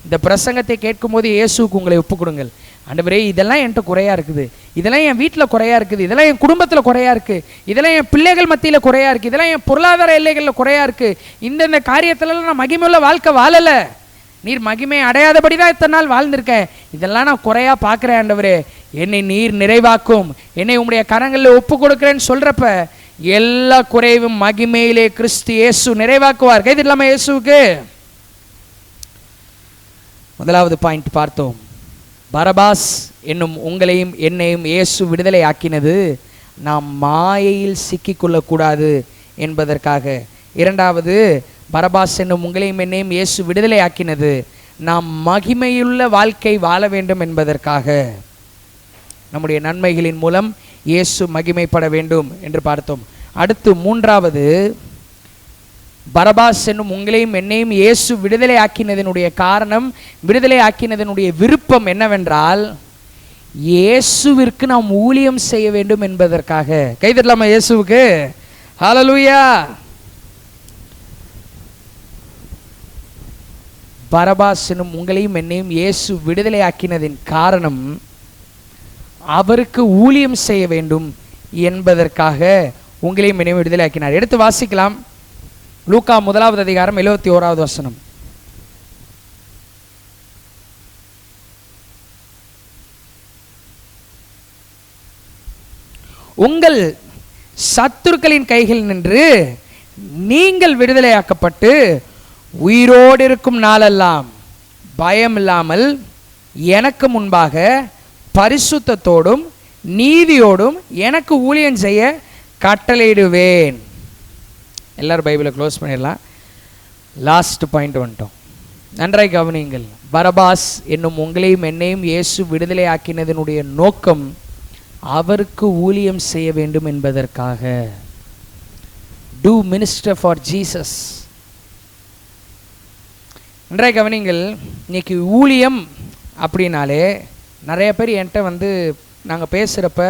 இந்த பிரசங்கத்தை கேட்கும் போது இயேசுவுக்கு உங்களை ஒப்பு கொடுங்கள். ஆண்டவரே, இதெல்லாம் என்கிட்ட குறையா இருக்குது, இதெல்லாம் என் வீட்டில் குறையா இருக்குது, இதெல்லாம் என் குடும்பத்தில் குறையா இருக்கு, இதெல்லாம் என் பிள்ளைகள் மத்தியில் குறையா இருக்கு, இதெல்லாம் என் பொருளாதார எல்லைகளில் குறையா இருக்கு, இந்த காரியத்திலலாம் நான் மகிமையுள்ள வாழ்க்கை வாழல, நீர் மகிமை அடையாதபடி தான் இத்தனை நாள் வாழ்ந்திருக்கேன், இதெல்லாம் நான் குறையா பார்க்குறேன் ஆண்டவரே, என்னை நீர் நிறைவாக்கும், என்னை உங்களுடைய கரங்களில் ஒப்பு கொடுக்குறேன்னு சொல்றப்ப எல்லா குறைவும் மகிமையிலே கிறிஸ்து இயேசு நிறைவாக்குவார். கைது இல்லாம இயேசுவுக்கு. முதலாவது பாயிண்ட் பார்த்தோம். பரபாஸ் என்னும் உங்களையும் என்னையும் இயேசு விடுதலை ஆக்கினது நாம் மாயையில் சிக்கிக்கொள்ளக்கூடாது என்பதற்காக. இரண்டாவது, பரபாஸ் என்னும் உங்களையும் என்னையும் இயேசு விடுதலை ஆக்கினது நாம் மகிமையுள்ள வாழ்க்கை வாழ வேண்டும் என்பதற்காக. நம்முடைய நன்மைகளின் மூலம் இயேசு மகிமைப்பட வேண்டும் என்று பார்த்தோம். அடுத்து மூன்றாவது, பரபாஸ் என்னும் உங்களையும் என்னையும் இயேசு விடுதலை ஆக்கினதனுடைய காரணம், விடுதலை ஆக்கினதனுடைய விருப்பம் என்னவென்றால் இயேசுவிற்கு நாம் ஊழியம் செய்ய வேண்டும் என்பதற்காக. கைதட்டலாமா இயேசுவுக்கு? ஹல்லேலூயா. பரபாஸ் என்னும் உங்களையும் என்னையும் இயேசு விடுதலை ஆக்கினதின் காரணம் அவருக்கு ஊழியம் செய்ய வேண்டும் என்பதற்காக உங்களையும் என்னையும் விடுதலை ஆக்கினார். எடுத்து வாசிக்கலாம். லூக்கா 1 அதிகாரம் 71 வசனம். உங்கள் சத்துருக்களின் கைகள் நின்று நீங்கள் விடுதலையாக்கப்பட்டு உயிரோடு இருக்கும் நாளெல்லாம் பயம் இல்லாமல் எனக்கு முன்பாக பரிசுத்தத்தோடும் நீதியோடும் எனக்கு ஊழியம் செய்ய கட்டளையிடுவேன். எல்லாரும் பைபிளை க்ளோஸ் பண்ணிடலாம். லாஸ்ட் பாயிண்ட் வந்துட்டோம். நன்றாய் கவனியுங்கள். பரபாஸ் என்னும் உங்களையும் என்னையும் இயேசு விடுதலை ஆக்கினதனுடைய நோக்கம் அவருக்கு ஊழியம் செய்ய வேண்டும் என்பதற்காக. To minister for Jesus. நன்றாய் கவனியுங்கள். இன்னைக்கு ஊழியம் அப்படின்னாலே நிறைய பேர் என்கிட்ட நாங்கள் பேசுகிறப்ப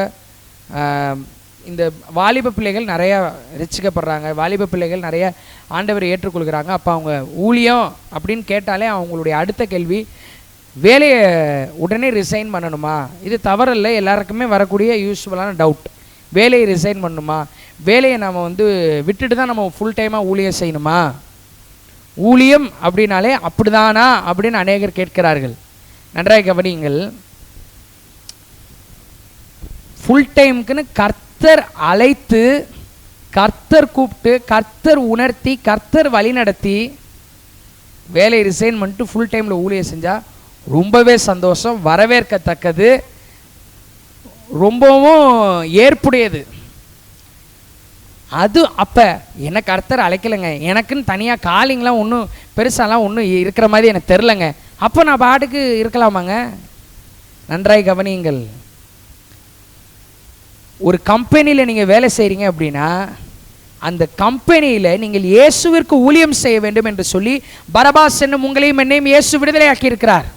இந்த வாலிப பிள்ளைகள் நிறையா ரட்சிக்கப்படுறாங்க, வாலிப பிள்ளைகள் நிறைய ஆண்டவரை ஏற்றுக்கொள்கிறாங்க. அப்போ அவங்க ஊழியம் அப்படின்னு கேட்டாலே அவங்களுடைய அடுத்த கேள்வி, வேலையை உடனே ரிசைன் பண்ணணுமா? இது தவறில்லை, எல்லாருக்குமே வரக்கூடிய யூஸ்ஃபுல்லான டவுட். வேலையை ரிசைன் பண்ணணுமா? வேலையை நம்ம விட்டுட்டு தான் நம்ம ஃபுல் டைமாக ஊழியம் செய்யணுமா? ஊழியம் அப்படின்னாலே அப்படிதானா அப்படின்னு அநேகர் கேட்கிறார்கள். நன்றாக கவனியுங்கள். ஃபுல் டைமுக்குன்னு கர்த்தர் அழைத்து, கர்த்தர் கூப்பிட்டு, கர்த்தர் உணர்த்தி, கர்த்தர் வழி நடத்தி வேலையை ரிசைன் பண்ணிட்டு ஃபுல் டைமில் ஊழியம் செஞ்சால் ரொம்பவே சந்தோஷம், வரவேற்கத்தக்கது, ரொம்பவும் ஏற்புடையது. அது அப்போ எனக்கு கர்த்தர் அழைக்கலைங்க, எனக்குன்னு தனியாக காலிங்லாம் ஒன்றும் பெருசாலாம் ஒன்றும் இருக்கிற மாதிரி எனக்கு தெரிலங்க, அப்போ நான் பாட்டுக்கு இருக்கலாமாங்க? நன்றாய் கவனியுங்கள். ஒரு கம்பெனியில் நீங்கள் வேலை செய்கிறீங்க அப்படின்னா அந்த கம்பெனியில் நீங்கள் இயேசுவிற்கு ஊழியம் செய்ய வேண்டும் என்று சொல்லி பரபாஸ் என்னும் உங்களையும் என்னையும் இயேசு விடுதலையாக்கி இருக்கிறார்.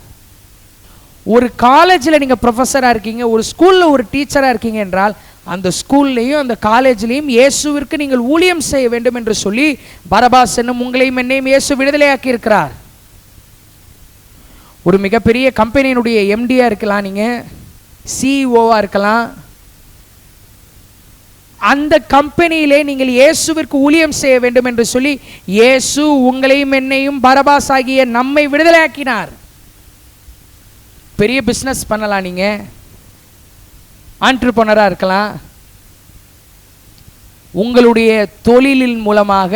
ஒரு காலேஜில் நீங்கள் ப்ரொஃபஸராக இருக்கீங்க, ஒரு ஸ்கூலில் ஒரு டீச்சராக இருக்கீங்க என்றால் அந்த ஸ்கூல்லையும் அந்த காலேஜ்லேயும் இயேசுவிற்கு நீங்கள் ஊழியம் செய்ய வேண்டும் என்று சொல்லி பரபாஸ் என்னும் உங்களையும் என்னையும் இயேசு விடுதலையாக்கி இருக்கிறார். ஒரு மிகப்பெரிய கம்பெனியினுடைய எம்டியாக இருக்கலாம், நீங்கள் சிஇஓவாக இருக்கலாம். அந்த கம்பெனியிலே நீங்கள் இயேசுவிற்கு ஊழியம் செய்ய வேண்டும் என்று சொல்லி இயேசு உங்களையும் என்னையும் பரபாஸ் ஆகிய நம்மை விடுதலையாக்கினார். பெரிய பிஸ்னஸ் பண்ணலாம், நீங்கள் ஆண்டர்பிரனராக இருக்கலாம். உங்களுடைய தொழிலின் மூலமாக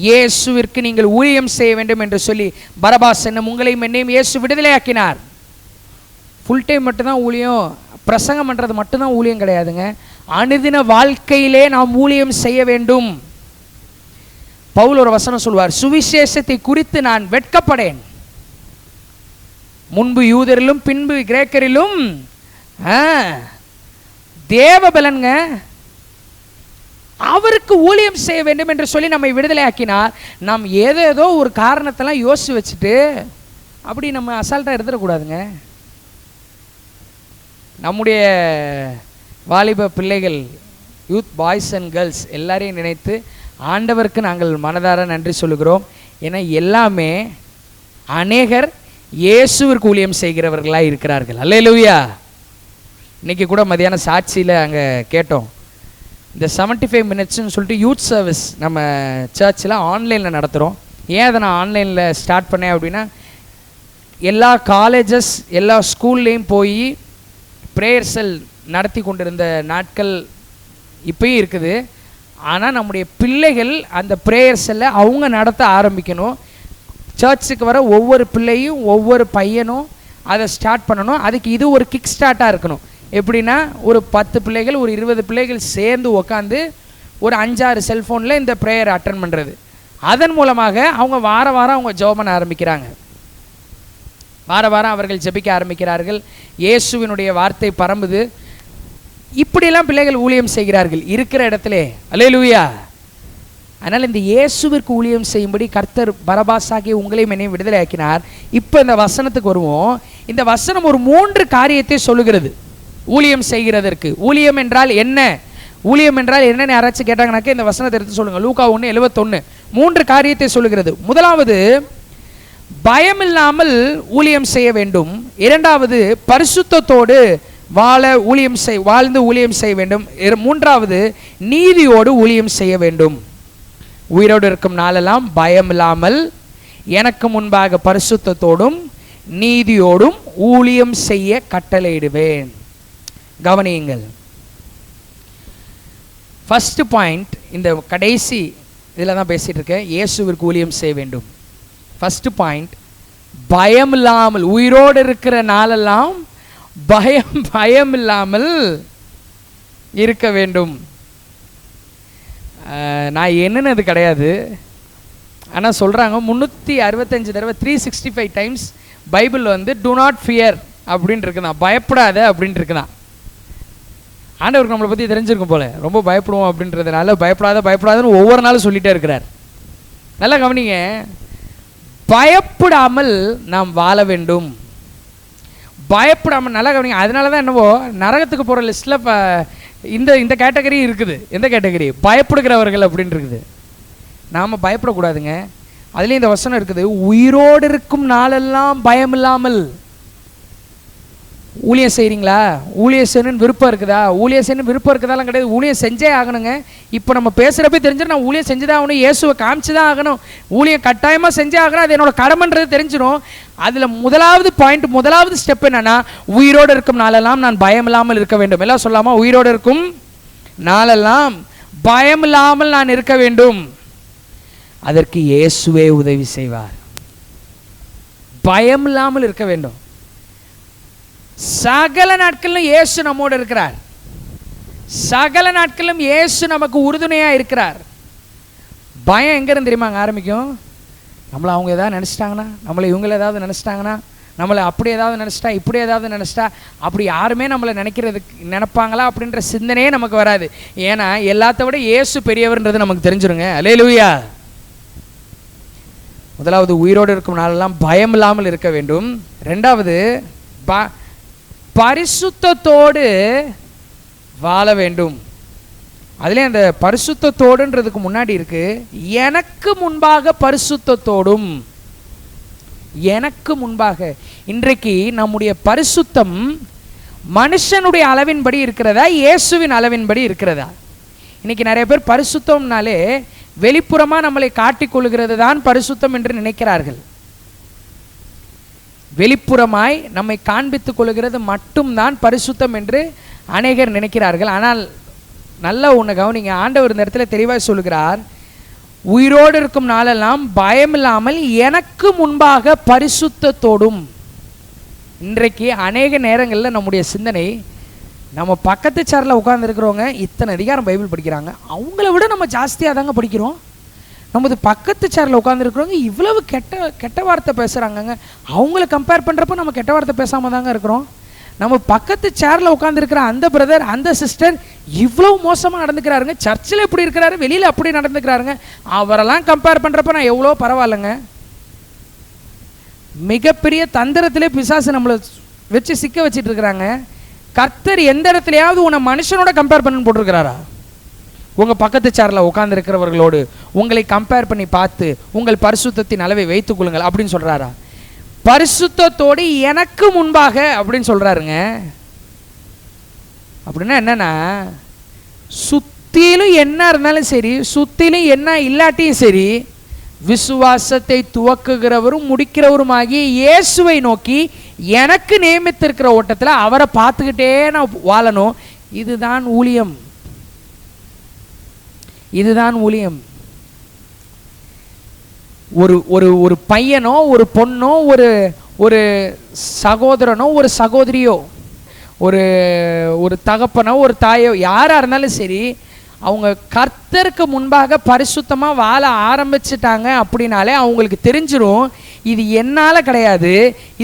இயேசுவிற்கு நீங்கள் ஊழியம் செய்ய வேண்டும் என்று சொல்லி பரபாஸ் என்னும் உங்களையும் என்னையும் இயேசு விடுதலையாக்கினார். ஃபுல் டைம் மட்டும்தான் ஊழியம், பிரசங்கம் பண்ணுறது மட்டும்தான் ஊழியம் கிடையாதுங்க. அனுதின வாழ்க்கையிலே நாம் ஊழியம் செய்ய வேண்டும். பவுல் ஒரு வசனம் சொல்வார், சுவிசேஷத்தை குறித்து நான் வெட்கப்படேன், முன்பு யூதரிலும் பின்பு கிரேக்கரிலும் தேவ பலன்ங்க. அவருக்கு ஊழியம் செய்ய வேண்டும் என்று சொல்லி நம்மை விடுதலை ஆக்கினார். நாம் ஏதேதோ ஒரு காரணத்தெல்லாம் யோசிச்சு வச்சுட்டு அப்படி நம்ம அசால்ட்டாக எடுத்துடக்கூடாதுங்க. நம்முடைய வாலிப பிள்ளைகள், யூத் பாய்ஸ் அண்ட் கேர்ள்ஸ் எல்லாரையும் நினைத்து ஆண்டவருக்கு நாங்கள் மனதார நன்றி சொல்லுகிறோம். ஏன்னா எல்லாமே அநேகர் இயேசுவிற்கு ஊழியம் செய்கிறவர்களாக இருக்கிறார்கள். அல்லேலூயா. இன்றைக்கி கூட மதியானம் சாட்சியில் அங்கே கேட்டோம். இந்த 75 மினிட்ஸ்னு சொல்லிட்டு யூத் சர்வீஸ் நம்ம சர்ச்சில் ஆன்லைனில் நடத்துகிறோம். ஏன் அதை நான் ஆன்லைனில் ஸ்டார்ட் பண்ணேன் அப்படின்னா, எல்லா காலேஜஸ் எல்லா ஸ்கூல்லேயும் போய் ப்ரேயர் செல் நடத்தி கொண்டிருந்த நாட்கள் இப்போயும் இருக்குது. ஆனால் நம்முடைய பிள்ளைகள் அந்த ப்ரேயர் செல்லை அவங்க நடத்த ஆரம்பிக்கணும். சர்ச்சுக்கு வர ஒவ்வொரு பிள்ளையும் ஒவ்வொரு பையனும் அதை ஸ்டார்ட் பண்ணணும். அதுக்கு இது ஒரு கிக் ஸ்டார்ட்டாக இருக்கணும். எப்படின்னா, ஒரு 10 பிள்ளைகள் ஒரு 20 பிள்ளைகள் சேர்ந்து உக்காந்து ஒரு 5-6 செல்ஃபோனில் இந்த ப்ரேயர் அட்டன் பண்ணுறது. அதன் மூலமாக அவங்க வாரம் அவங்க ஜெபம் பண்ண ஆரம்பிக்கிறாங்க. வாரம் அவர்கள் ஜெபிக்க ஆரம்பிக்கிறார்கள். இயேசுவினுடைய வார்த்தை பரம்புது. இப்படியெல்லாம் பிள்ளைகள் ஊழியம் செய்கிறார்கள் இருக்கிற இடத்துல. அல்லேலூயா. அதனால் இந்த இயேசுவிற்கு ஊழியம் செய்யும்படி கர்த்தர் பரபாசாகி உங்களையும் என்னையும் விடுதலை ஆக்கினார். இப்போ இந்த வசனத்துக்கு வருவோம். இந்த வசனம் ஒரு 3 காரியத்தை சொல்லுகிறது ஊழியம் செய்கிறதற்கு. ஊழியம் என்றால் என்ன, ஊழியம் என்றால் என்னன்னு யாராச்சும் கேட்டாங்கனாக்க இந்த வசனத்தை எடுத்து சொல்லுங்க. லூக்கா 1:71 3 காரியத்தை சொல்லுகிறது. முதலாவது, பயமில்லாமல் ஊழியம் செய்ய வேண்டும். இரண்டாவது, பரிசுத்தத்தோடு வாழ்ந்து ஊழியம் செய்ய வேண்டும். மூன்றாவது, நீதியோடு ஊழியம் செய்ய வேண்டும். உயிரோடு இருக்கும் நாளெல்லாம் பயமில்லாமல் எனக்கு முன்பாக பரிசுத்தத்தோடும் நீதியோடும் ஊழியம் செய்ய கட்டளையிடுவேன். கவனியுங்கள். ஃபர்ஸ்ட் பாயிண்ட், இந்த கடைசி இதில் தான் பேசிகிட்டு இருக்கேன். இயேசுவிற்கு ஊழியம் செய்ய வேண்டும். ஃபர்ஸ்ட் பாயிண்ட், பயம் இல்லாமல் உயிரோடு இருக்கிற நாளெல்லாம் பயம் இல்லாமல் இருக்க வேண்டும். நான் என்னன்னு கிடையாது, ஆனால் சொல்கிறாங்க 365 தடவை 365 டைம்ஸ் பைபிள் வந்து டு நாட் ஃபியர் அப்படின்னு இருக்குதான், பயப்படாத அப்படின்னு இருக்குதான். ஆண்டவருக்கு நம்மளை பற்றி தெரிஞ்சிருக்கும் போல, ரொம்ப பயப்படுவோம் அப்படின்றதுனால பயப்படாதன்னு ஒவ்வொரு நாளும் சொல்லிகிட்டே இருக்கிறார். நல்லா கவனிங்க, பயப்படாமல் நாம் வாழ வேண்டும். பயப்படாமல், நல்லா கவனிங்க. அதனால தான் என்னவோ நரகத்துக்கு போகிற லிஸ்ட்டில் இந்த கேட்டகரி இருக்குது. எந்த கேட்டகரி? பயப்படுகிறவர்கள் அப்படின்னு இருக்குது. நாம் பயப்படக்கூடாதுங்க. அதுலேயும் இந்த வசனம் இருக்குது, உயிரோடு இருக்கும் நாளெல்லாம் பயம் இல்லாமல். ஊழியம் செய்கிறீங்களா? ஊழியம் செய்யணும்னு விருப்பம் இருக்குதா? ஊழியம் செய்யணும் விருப்பம் இருக்குதாலாம் கிடையாது, ஊழியம் செஞ்சே ஆகணுங்க. இப்போ நம்ம பேசுகிறப்ப தெரிஞ்சிடும், நான் ஊழியம் செஞ்சு தான் ஆகணும், இயேசுவை காமிச்சு தான் ஆகணும், ஊழியம் கட்டாயமாக செஞ்சே ஆகணும், அது என்னோட கடமைன்றது தெரிஞ்சிடும். அதில் முதலாவது பாயிண்ட், முதலாவது ஸ்டெப் என்னன்னா, உயிரோடு இருக்கும் நாளெல்லாம் நான் பயம் இல்லாமல் இருக்க வேண்டும். எல்லாம் சொல்லாமா? உயிரோடு இருக்கும் நாளெல்லாம் பயம் இல்லாமல் நான் இருக்க வேண்டும். அதற்கு இயேசுவே உதவி செய்வார். பயம் இல்லாமல் இருக்க வேண்டும். சகல நாட்களிலும் இயேசு நம்மோடு இருக்கிறார். சகல நாட்களிலும் இயேசு நமக்கு உறுதுணையாக இருக்கிறார். பயம் எங்கேருந்து தெரியுமாங்க ஆரம்பிக்கும்? நம்மளை அவங்க ஏதாவது நினச்சிட்டாங்கன்னா, நம்மளை இவங்களை ஏதாவது நினச்சிட்டாங்கன்னா, நம்மளை அப்படி ஏதாவது நினச்சிட்டா, இப்படி ஏதாவது நினச்சிட்டா, அப்படி யாருமே நம்மளை நினைப்பாங்களா அப்படின்ற சிந்தனையே நமக்கு வராது. ஏன்னா எல்லாத்த விட இயேசு பெரியவர்ன்றது நமக்கு தெரிஞ்சிருங்க. அல்லேலூயா. முதலாவது, உயிரோடு இருக்கும் நாளெல்லாம் பயம் இல்லாமல் இருக்க வேண்டும். ரெண்டாவது, பரிசுத்தத்தோடு வாழ வேண்டும். அதுலேயே அந்த பரிசுத்தத்தோடுன்றதுக்கு முன்னாடி இருக்கு, எனக்கு முன்பாக பரிசுத்தத்தோடும். எனக்கு முன்பாக. இன்றைக்கு நம்முடைய பரிசுத்தம் மனுஷனுடைய அளவின்படி இருக்கிறதா, இயேசுவின் அளவின்படி இருக்கிறதா? இன்னைக்கு நிறைய பேர் பரிசுத்தம்னாலே வெளிப்புறமாக நம்மளை காட்டிக்கொள்கிறது தான் பரிசுத்தம் என்று நினைக்கிறார்கள். வெளிப்புறமாய் நம்மை காண்பித்துக் கொள்கிறது மட்டும்தான் பரிசுத்தம் என்று அநேகர் நினைக்கிறார்கள். ஆனால் நல்ல ஒன்று கவனிங்க, ஆண்டவர் இந்த இடத்துல தெளிவாக சொல்கிறார், உயிரோடு இருக்கும் நாளெல்லாம் பயமில்லாமல் எனக்கு முன்பாக பரிசுத்தத்தோடும். இன்றைக்கு அநேக நேரங்களில் நம்முடைய சிந்தனை, நம்ம பக்கத்து சேரில் உட்கார்ந்துருக்கிறவங்க இத்தனை அதிகாரம் பைபிள் படிக்கிறாங்க, அவங்கள விட நம்ம ஜாஸ்தியாக தாங்க படிக்கிறோம். நமது பக்கத்து சேரில் உட்காந்துருக்கிறவங்க இவ்வளவு கெட்ட வார்த்தை பேசுகிறாங்கங்க, அவங்கள கம்பேர் பண்ணுறப்ப நம்ம கெட்ட வார்த்தை பேசாமல் தாங்க இருக்கிறோம். நம்ம பக்கத்து சேர்ல உட்காந்துருக்கிற அந்த பிரதர் அந்த சிஸ்டர் இவ்வளவு மோசமாக நடந்துக்கிறாருங்க, சர்ச்சில் எப்படி இருக்கிறாரு, வெளியில் அப்படி நடந்துக்கிறாருங்க, அவரெல்லாம் கம்பேர் பண்ணுறப்ப நான் எவ்வளோ பரவாயில்லைங்க. மிகப்பெரிய தந்திரத்திலே பிசாசு நம்மளை வச்சு சிக்க வச்சிட்டு இருக்கிறாங்க. கர்த்தர் எந்த இடத்துலையாவது உன்னை மனுஷனோட கம்பேர் பண்ணு போட்டிருக்கிறாரா? உங்கள் பக்கத்து சேர்ல உட்கார்ந்து இருக்கிறவர்களோடு உங்களை கம்பேர் பண்ணி பார்த்து உங்கள் பரிசுத்தத்தின் அளவை வைத்துக் கொள்ளுங்கள் அப்படின்னு சொல்கிறாரா? பரிசுத்தத்தோடு எனக்கு முன்பாக அப்படின்னு சொல்கிறாருங்க. அப்படின்னா என்னன்னா, சுத்திலும் என்ன இருந்தாலும் சரி, சுத்திலும் என்ன இல்லாட்டியும் சரி, விசுவாசத்தை துவக்குகிறவரும் முடிக்கிறவருமாகிய இயேசுவை நோக்கி எனக்கு நியமித்திருக்கிற ஓட்டத்தில் அவரை பார்த்துக்கிட்டே நான் வாழணும். இதுதான் ஊழியம், இதுதான் ஊழியம். ஒரு ஒரு ஒரு பையனோ ஒரு பொண்ணோ ஒரு ஒரு சகோதரனோ ஒரு சகோதரியோ ஒரு ஒரு தகப்பனோ ஒரு தாயோ யாராக இருந்தாலும் சரி, அவங்க கர்த்தருக்கு முன்பாக பரிசுத்தமாக வாழ ஆரம்பிச்சிட்டாங்க அப்படின்னாலே அவங்களுக்கு தெரிஞ்சிடும், இது என்னால் கிடையாது,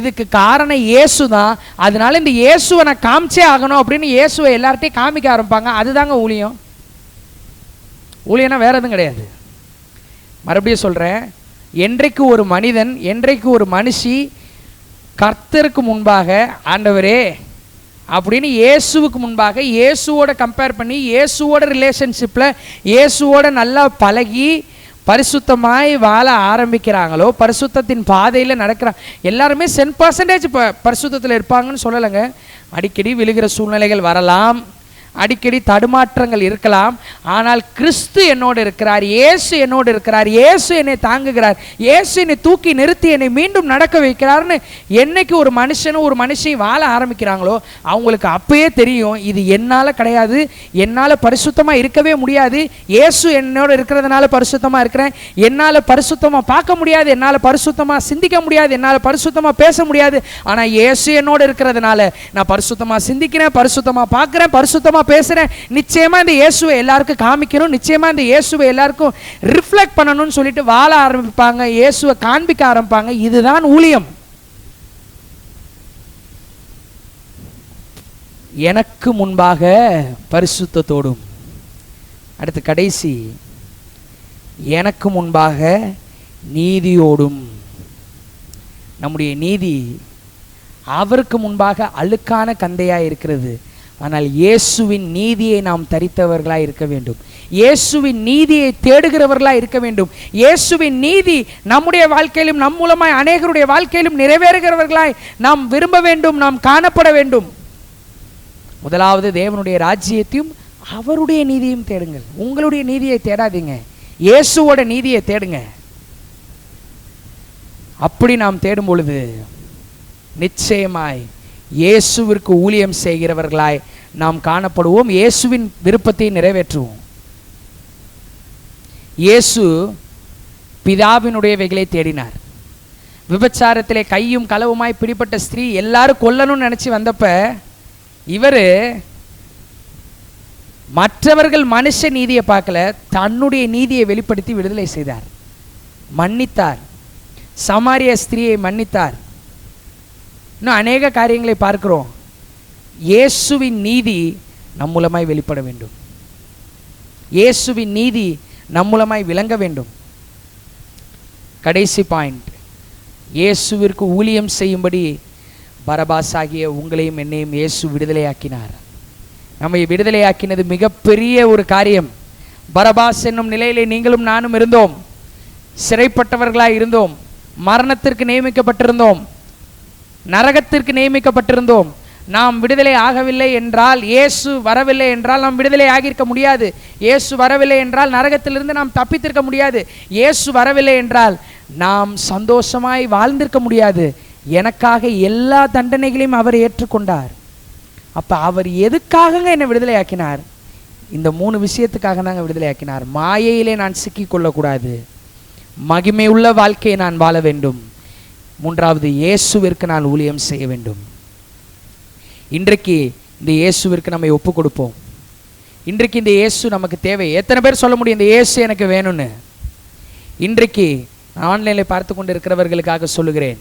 இதுக்கு காரணம் இயேசு தான், அதனால இந்த இயேசுவை நான் காமிச்சே ஆகணும் அப்படின்னு இயேசுவை எல்லார்ட்டையும் காமிக்க ஆரம்பிப்பாங்க. அதுதாங்க ஊழியம். ஊழியனா வேற எதுவும் கிடையாது. மறுபடியும் சொல்கிறேன், என்றைக்கு ஒரு மனிதன் என்றைக்கு ஒரு மனுஷி கர்த்தருக்கு முன்பாக ஆண்டவரே அப்படின்னு இயேசுவுக்கு முன்பாக இயேசுவோட கம்பேர் பண்ணி இயேசுவோட ரிலேஷன்ஷிப்பில் இயேசுவோட நல்லா பழகி பரிசுத்தமாய் வாழ ஆரம்பிக்கிறாங்களோ, பரிசுத்தத்தின் பாதையில் நடக்கிறாங்க. எல்லாருமே 100% பரிசுத்தத்தில் இருப்பாங்கன்னு சொல்லலைங்க. அடிக்கடி விழுகிற சூழ்நிலைகள் வரலாம், அடிக்கடி தடுமாற்றங்கள் இருக்கலாம். ஆனால் கிறிஸ்து என்னோடு இருக்கிறார், இயேசு என்னோடு இருக்கிறார், இயேசு என்னை தாங்குகிறார், இயேசு என்னை தூக்கி நிறுத்தி என்னை மீண்டும் நடக்க வைக்கிறார்னு என்னைக்கு ஒரு மனுஷனும் ஒரு மனுஷன் வாழ ஆரம்பிக்கிறாங்களோ அவங்களுக்கு அப்பயே தெரியும், இது என்னால் கிடையாது, என்னால் பரிசுத்தமாக இருக்கவே முடியாது, இயேசு என்னோடு இருக்கிறதுனால பரிசுத்தமாக இருக்கிறேன், என்னால் பரிசுத்தமாக பார்க்க முடியாது, என்னால் பரிசுத்தமாக சிந்திக்க முடியாது, என்னால் பரிசுத்தமாக பேச முடியாது, ஆனால் இயேசு என்னோடு இருக்கிறதுனால நான் பரிசுத்தமாக சிந்திக்கிறேன், பரிசுத்தமாக பார்க்குறேன், பரிசுத்தமாக பேசுறேன். நிச்சயமா இந்த இயேசுவை எல்லாருக்கும் காமிக்கணும், நிச்சயமா இந்த இயேசுவை எல்லாருக்கும் ரிஃப்ளெக்ட் பண்ணணும்னு சொல்லிட்டு வாழ ஆரம்பிப்பாங்க, இயேசுவை காண்பிக்க ஆரம்பிப்பாங்க. இதுதான் ஊழியம். எனக்கு முன்பாக பரிசுத்தத்தோடும், அடுத்து கடைசி எனக்கு முன்பாக நீதியோடும். நம்முடைய நீதி அவருக்கு முன்பாக அழுக்கான கந்தையாக இருக்கிறது. ஆனால் இயேசுவின் நீதியை நாம் தரித்தவர்களாக இருக்க வேண்டும், இயேசுவின் நீதியை தேடுகிறவர்களாக இருக்க வேண்டும், இயேசுவின் நீதி நம்முடைய வாழ்க்கையிலும் நம் மூலமாய் அநேகருடைய வாழ்க்கையிலும் நிறைவேறுகிறவர்களாய் நாம் விரும்ப வேண்டும், நாம் காணப்பட வேண்டும். முதலாவது தேவனுடைய ராஜ்யத்தையும் அவருடைய நீதியையும் தேடுங்கள். உங்களுடைய நீதியை தேடாதீங்க, இயேசுவோட நீதியை தேடுங்க. அப்படி நாம் தேடும் பொழுது நிச்சயமாய் இயேசுவிற்கு ஊழியம் செய்கிறவர்களாய் நாம் காணப்படுவோம், இயேசுவின் விருப்பத்தை நிறைவேற்றுவோம். இயேசு பிதாவினுடையவைகளை தேடினார். விபச்சாரத்திலே கையும் களவுமாய் பிடிப்பட்ட ஸ்திரீ எல்லாரும் கொல்லணும்னு நினைச்சு வந்தப்ப இவர் மற்றவர்கள் மனுஷ நீதியை பார்க்கல, தன்னுடைய நீதியை வெளிப்படுத்தி விடுதலை செய்தார், மன்னித்தார், சமாரிய ஸ்திரீயை மன்னித்தார். இன்னும் அநேக காரியங்களை பார்க்கிறோம். இயேசுவின் நீதி நம் மூலமாய் வெளிப்பட வேண்டும், இயேசுவின் நீதி நம் மூலமாய் விளங்க வேண்டும். கடைசி பாயிண்ட், இயேசுவிற்கு ஊழியம் செய்யும்படி பரபாஸ் ஆகிய உங்களையும் என்னையும் இயேசு விடுதலையாக்கினார். நம்மை விடுதலையாக்கினது மிகப்பெரிய ஒரு காரியம். பரபாஸ் என்னும் நிலையிலே நீங்களும் நானும் இருந்தோம், சிறைப்பட்டவர்களாய் இருந்தோம், மரணத்திற்கு நியமிக்கப்பட்டிருந்தோம், நரகத்திற்கு நியமிக்கப்பட்டிருந்தோம். நாம் விடுதலை ஆகவில்லை என்றால், இயேசு வரவில்லை என்றால் நாம் விடுதலை ஆகியிருக்க முடியாது. இயேசு வரவில்லை என்றால் நரகத்திலிருந்து நாம் தப்பித்திருக்க முடியாது. இயேசு வரவில்லை என்றால் நாம் சந்தோஷமாய் வாழ்ந்திருக்க முடியாது. எனக்காக எல்லா தண்டனைகளையும் அவர் ஏற்றுக்கொண்டார். அப்போ அவர் எதுக்காகங்க என்னை விடுதலை ஆக்கினார்? இந்த 3 விஷயத்துக்காக தாங்க விடுதலை ஆக்கினார். மாயையிலே நான் சிக்கிக்கொள்ளக்கூடாது, மகிமை உள்ள வாழ்க்கையை நான் வாழ வேண்டும், 3வது இயேசுவிற்கு நான் ஊழியம் செய்ய வேண்டும். இன்றைக்கு இந்த இயேசுவிற்கு நம்ம ஒப்பு கொடுப்போம். இன்றைக்கு இந்த இயேசு நமக்கு தேவை. எத்தனை பேர் சொல்ல முடியும் இந்த இயேசு எனக்கு வேணும்னு? இன்றைக்கு ஆன்லைனில் பார்த்து கொண்டு இருக்கிறவர்களுக்காக சொல்லுகிறேன்,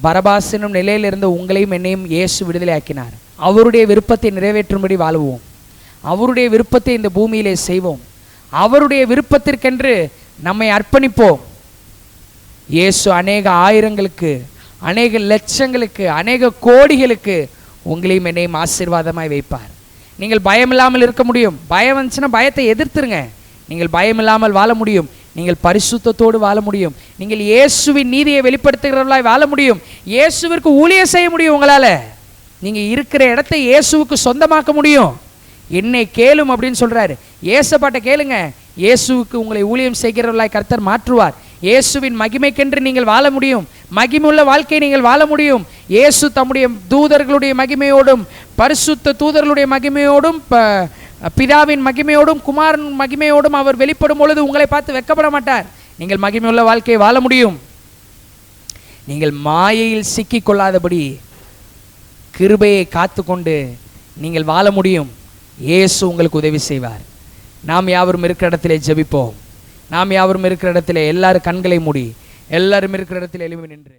பரபாஸ் என்னும் நிலையிலிருந்து உங்களையும் என்னையும் இயேசு விடுதலை ஆக்கினார். அவருடைய விருப்பத்தை நிறைவேற்றும்படி வாழுவோம். அவருடைய விருப்பத்தை இந்த பூமியிலே செய்வோம். அவருடைய விருப்பத்திற்கென்று நம்மை அர்ப்பணிப்போம். இயேசு அநேக ஆயிரங்களுக்கு, அநேக லட்சங்களுக்கு, அநேக கோடிகளுக்கு உங்களையும் என்னையும் ஆசீர்வாதமாய் வைப்பார். நீங்கள் பயம் இல்லாமல் இருக்க முடியும். பயம் வந்துச்சுன்னா பயத்தை எதிர்த்துருங்க. நீங்கள் பயம் இல்லாமல் வாழ முடியும். நீங்கள் பரிசுத்தத்தோடு வாழ முடியும். நீங்கள் இயேசுவின் நீதியை வெளிப்படுத்துகிறவர்களாய் வாழ முடியும். இயேசுவிற்கு ஊழியம் செய்ய முடியும். உங்களால் நீங்கள் இருக்கிற இடத்தை இயேசுவுக்கு சொந்தமாக்க முடியும். என்னை கேளும் அப்படின்னு சொல்கிறாரு. இயேசுபாட்ட கேளுங்க. இயேசுவுக்கு உங்களை ஊழியம் செய்கிறவர்களாய் கர்த்தர் மாற்றுவார். இயேசுவின் மகிமைக்கென்று நீங்கள் வாழ முடியும். மகிமையுள்ள வாழ்க்கையை நீங்கள் வாழ முடியும். இயேசு தம்முடைய தூதர்களுடைய மகிமையோடும், பரிசுத்த தூதர்களுடைய மகிமையோடும், பிதாவின் மகிமையோடும், குமாரன் மகிமையோடும் அவர் வெளிப்படும் பொழுது உங்களை பார்த்து வெட்கப்பட மாட்டார். நீங்கள் மகிமையுள்ள வாழ்க்கையை வாழ முடியும். நீங்கள் மாயையில் சிக்கிக் கொள்ளாதபடி கிருபையை காத்து கொண்டு நீங்கள் வாழ முடியும். இயேசு உங்களுக்கு உதவி செய்வார். நாம் யாவரும் இருக்கிற இடத்திலே ஜெபிப்போம். நாம் யாவரும் இருக்கிற இடத்திலே எல்லாரும் கண்களை மூடி, எல்லாரும் இருக்கிற இடத்தில் எழும்பி நின்று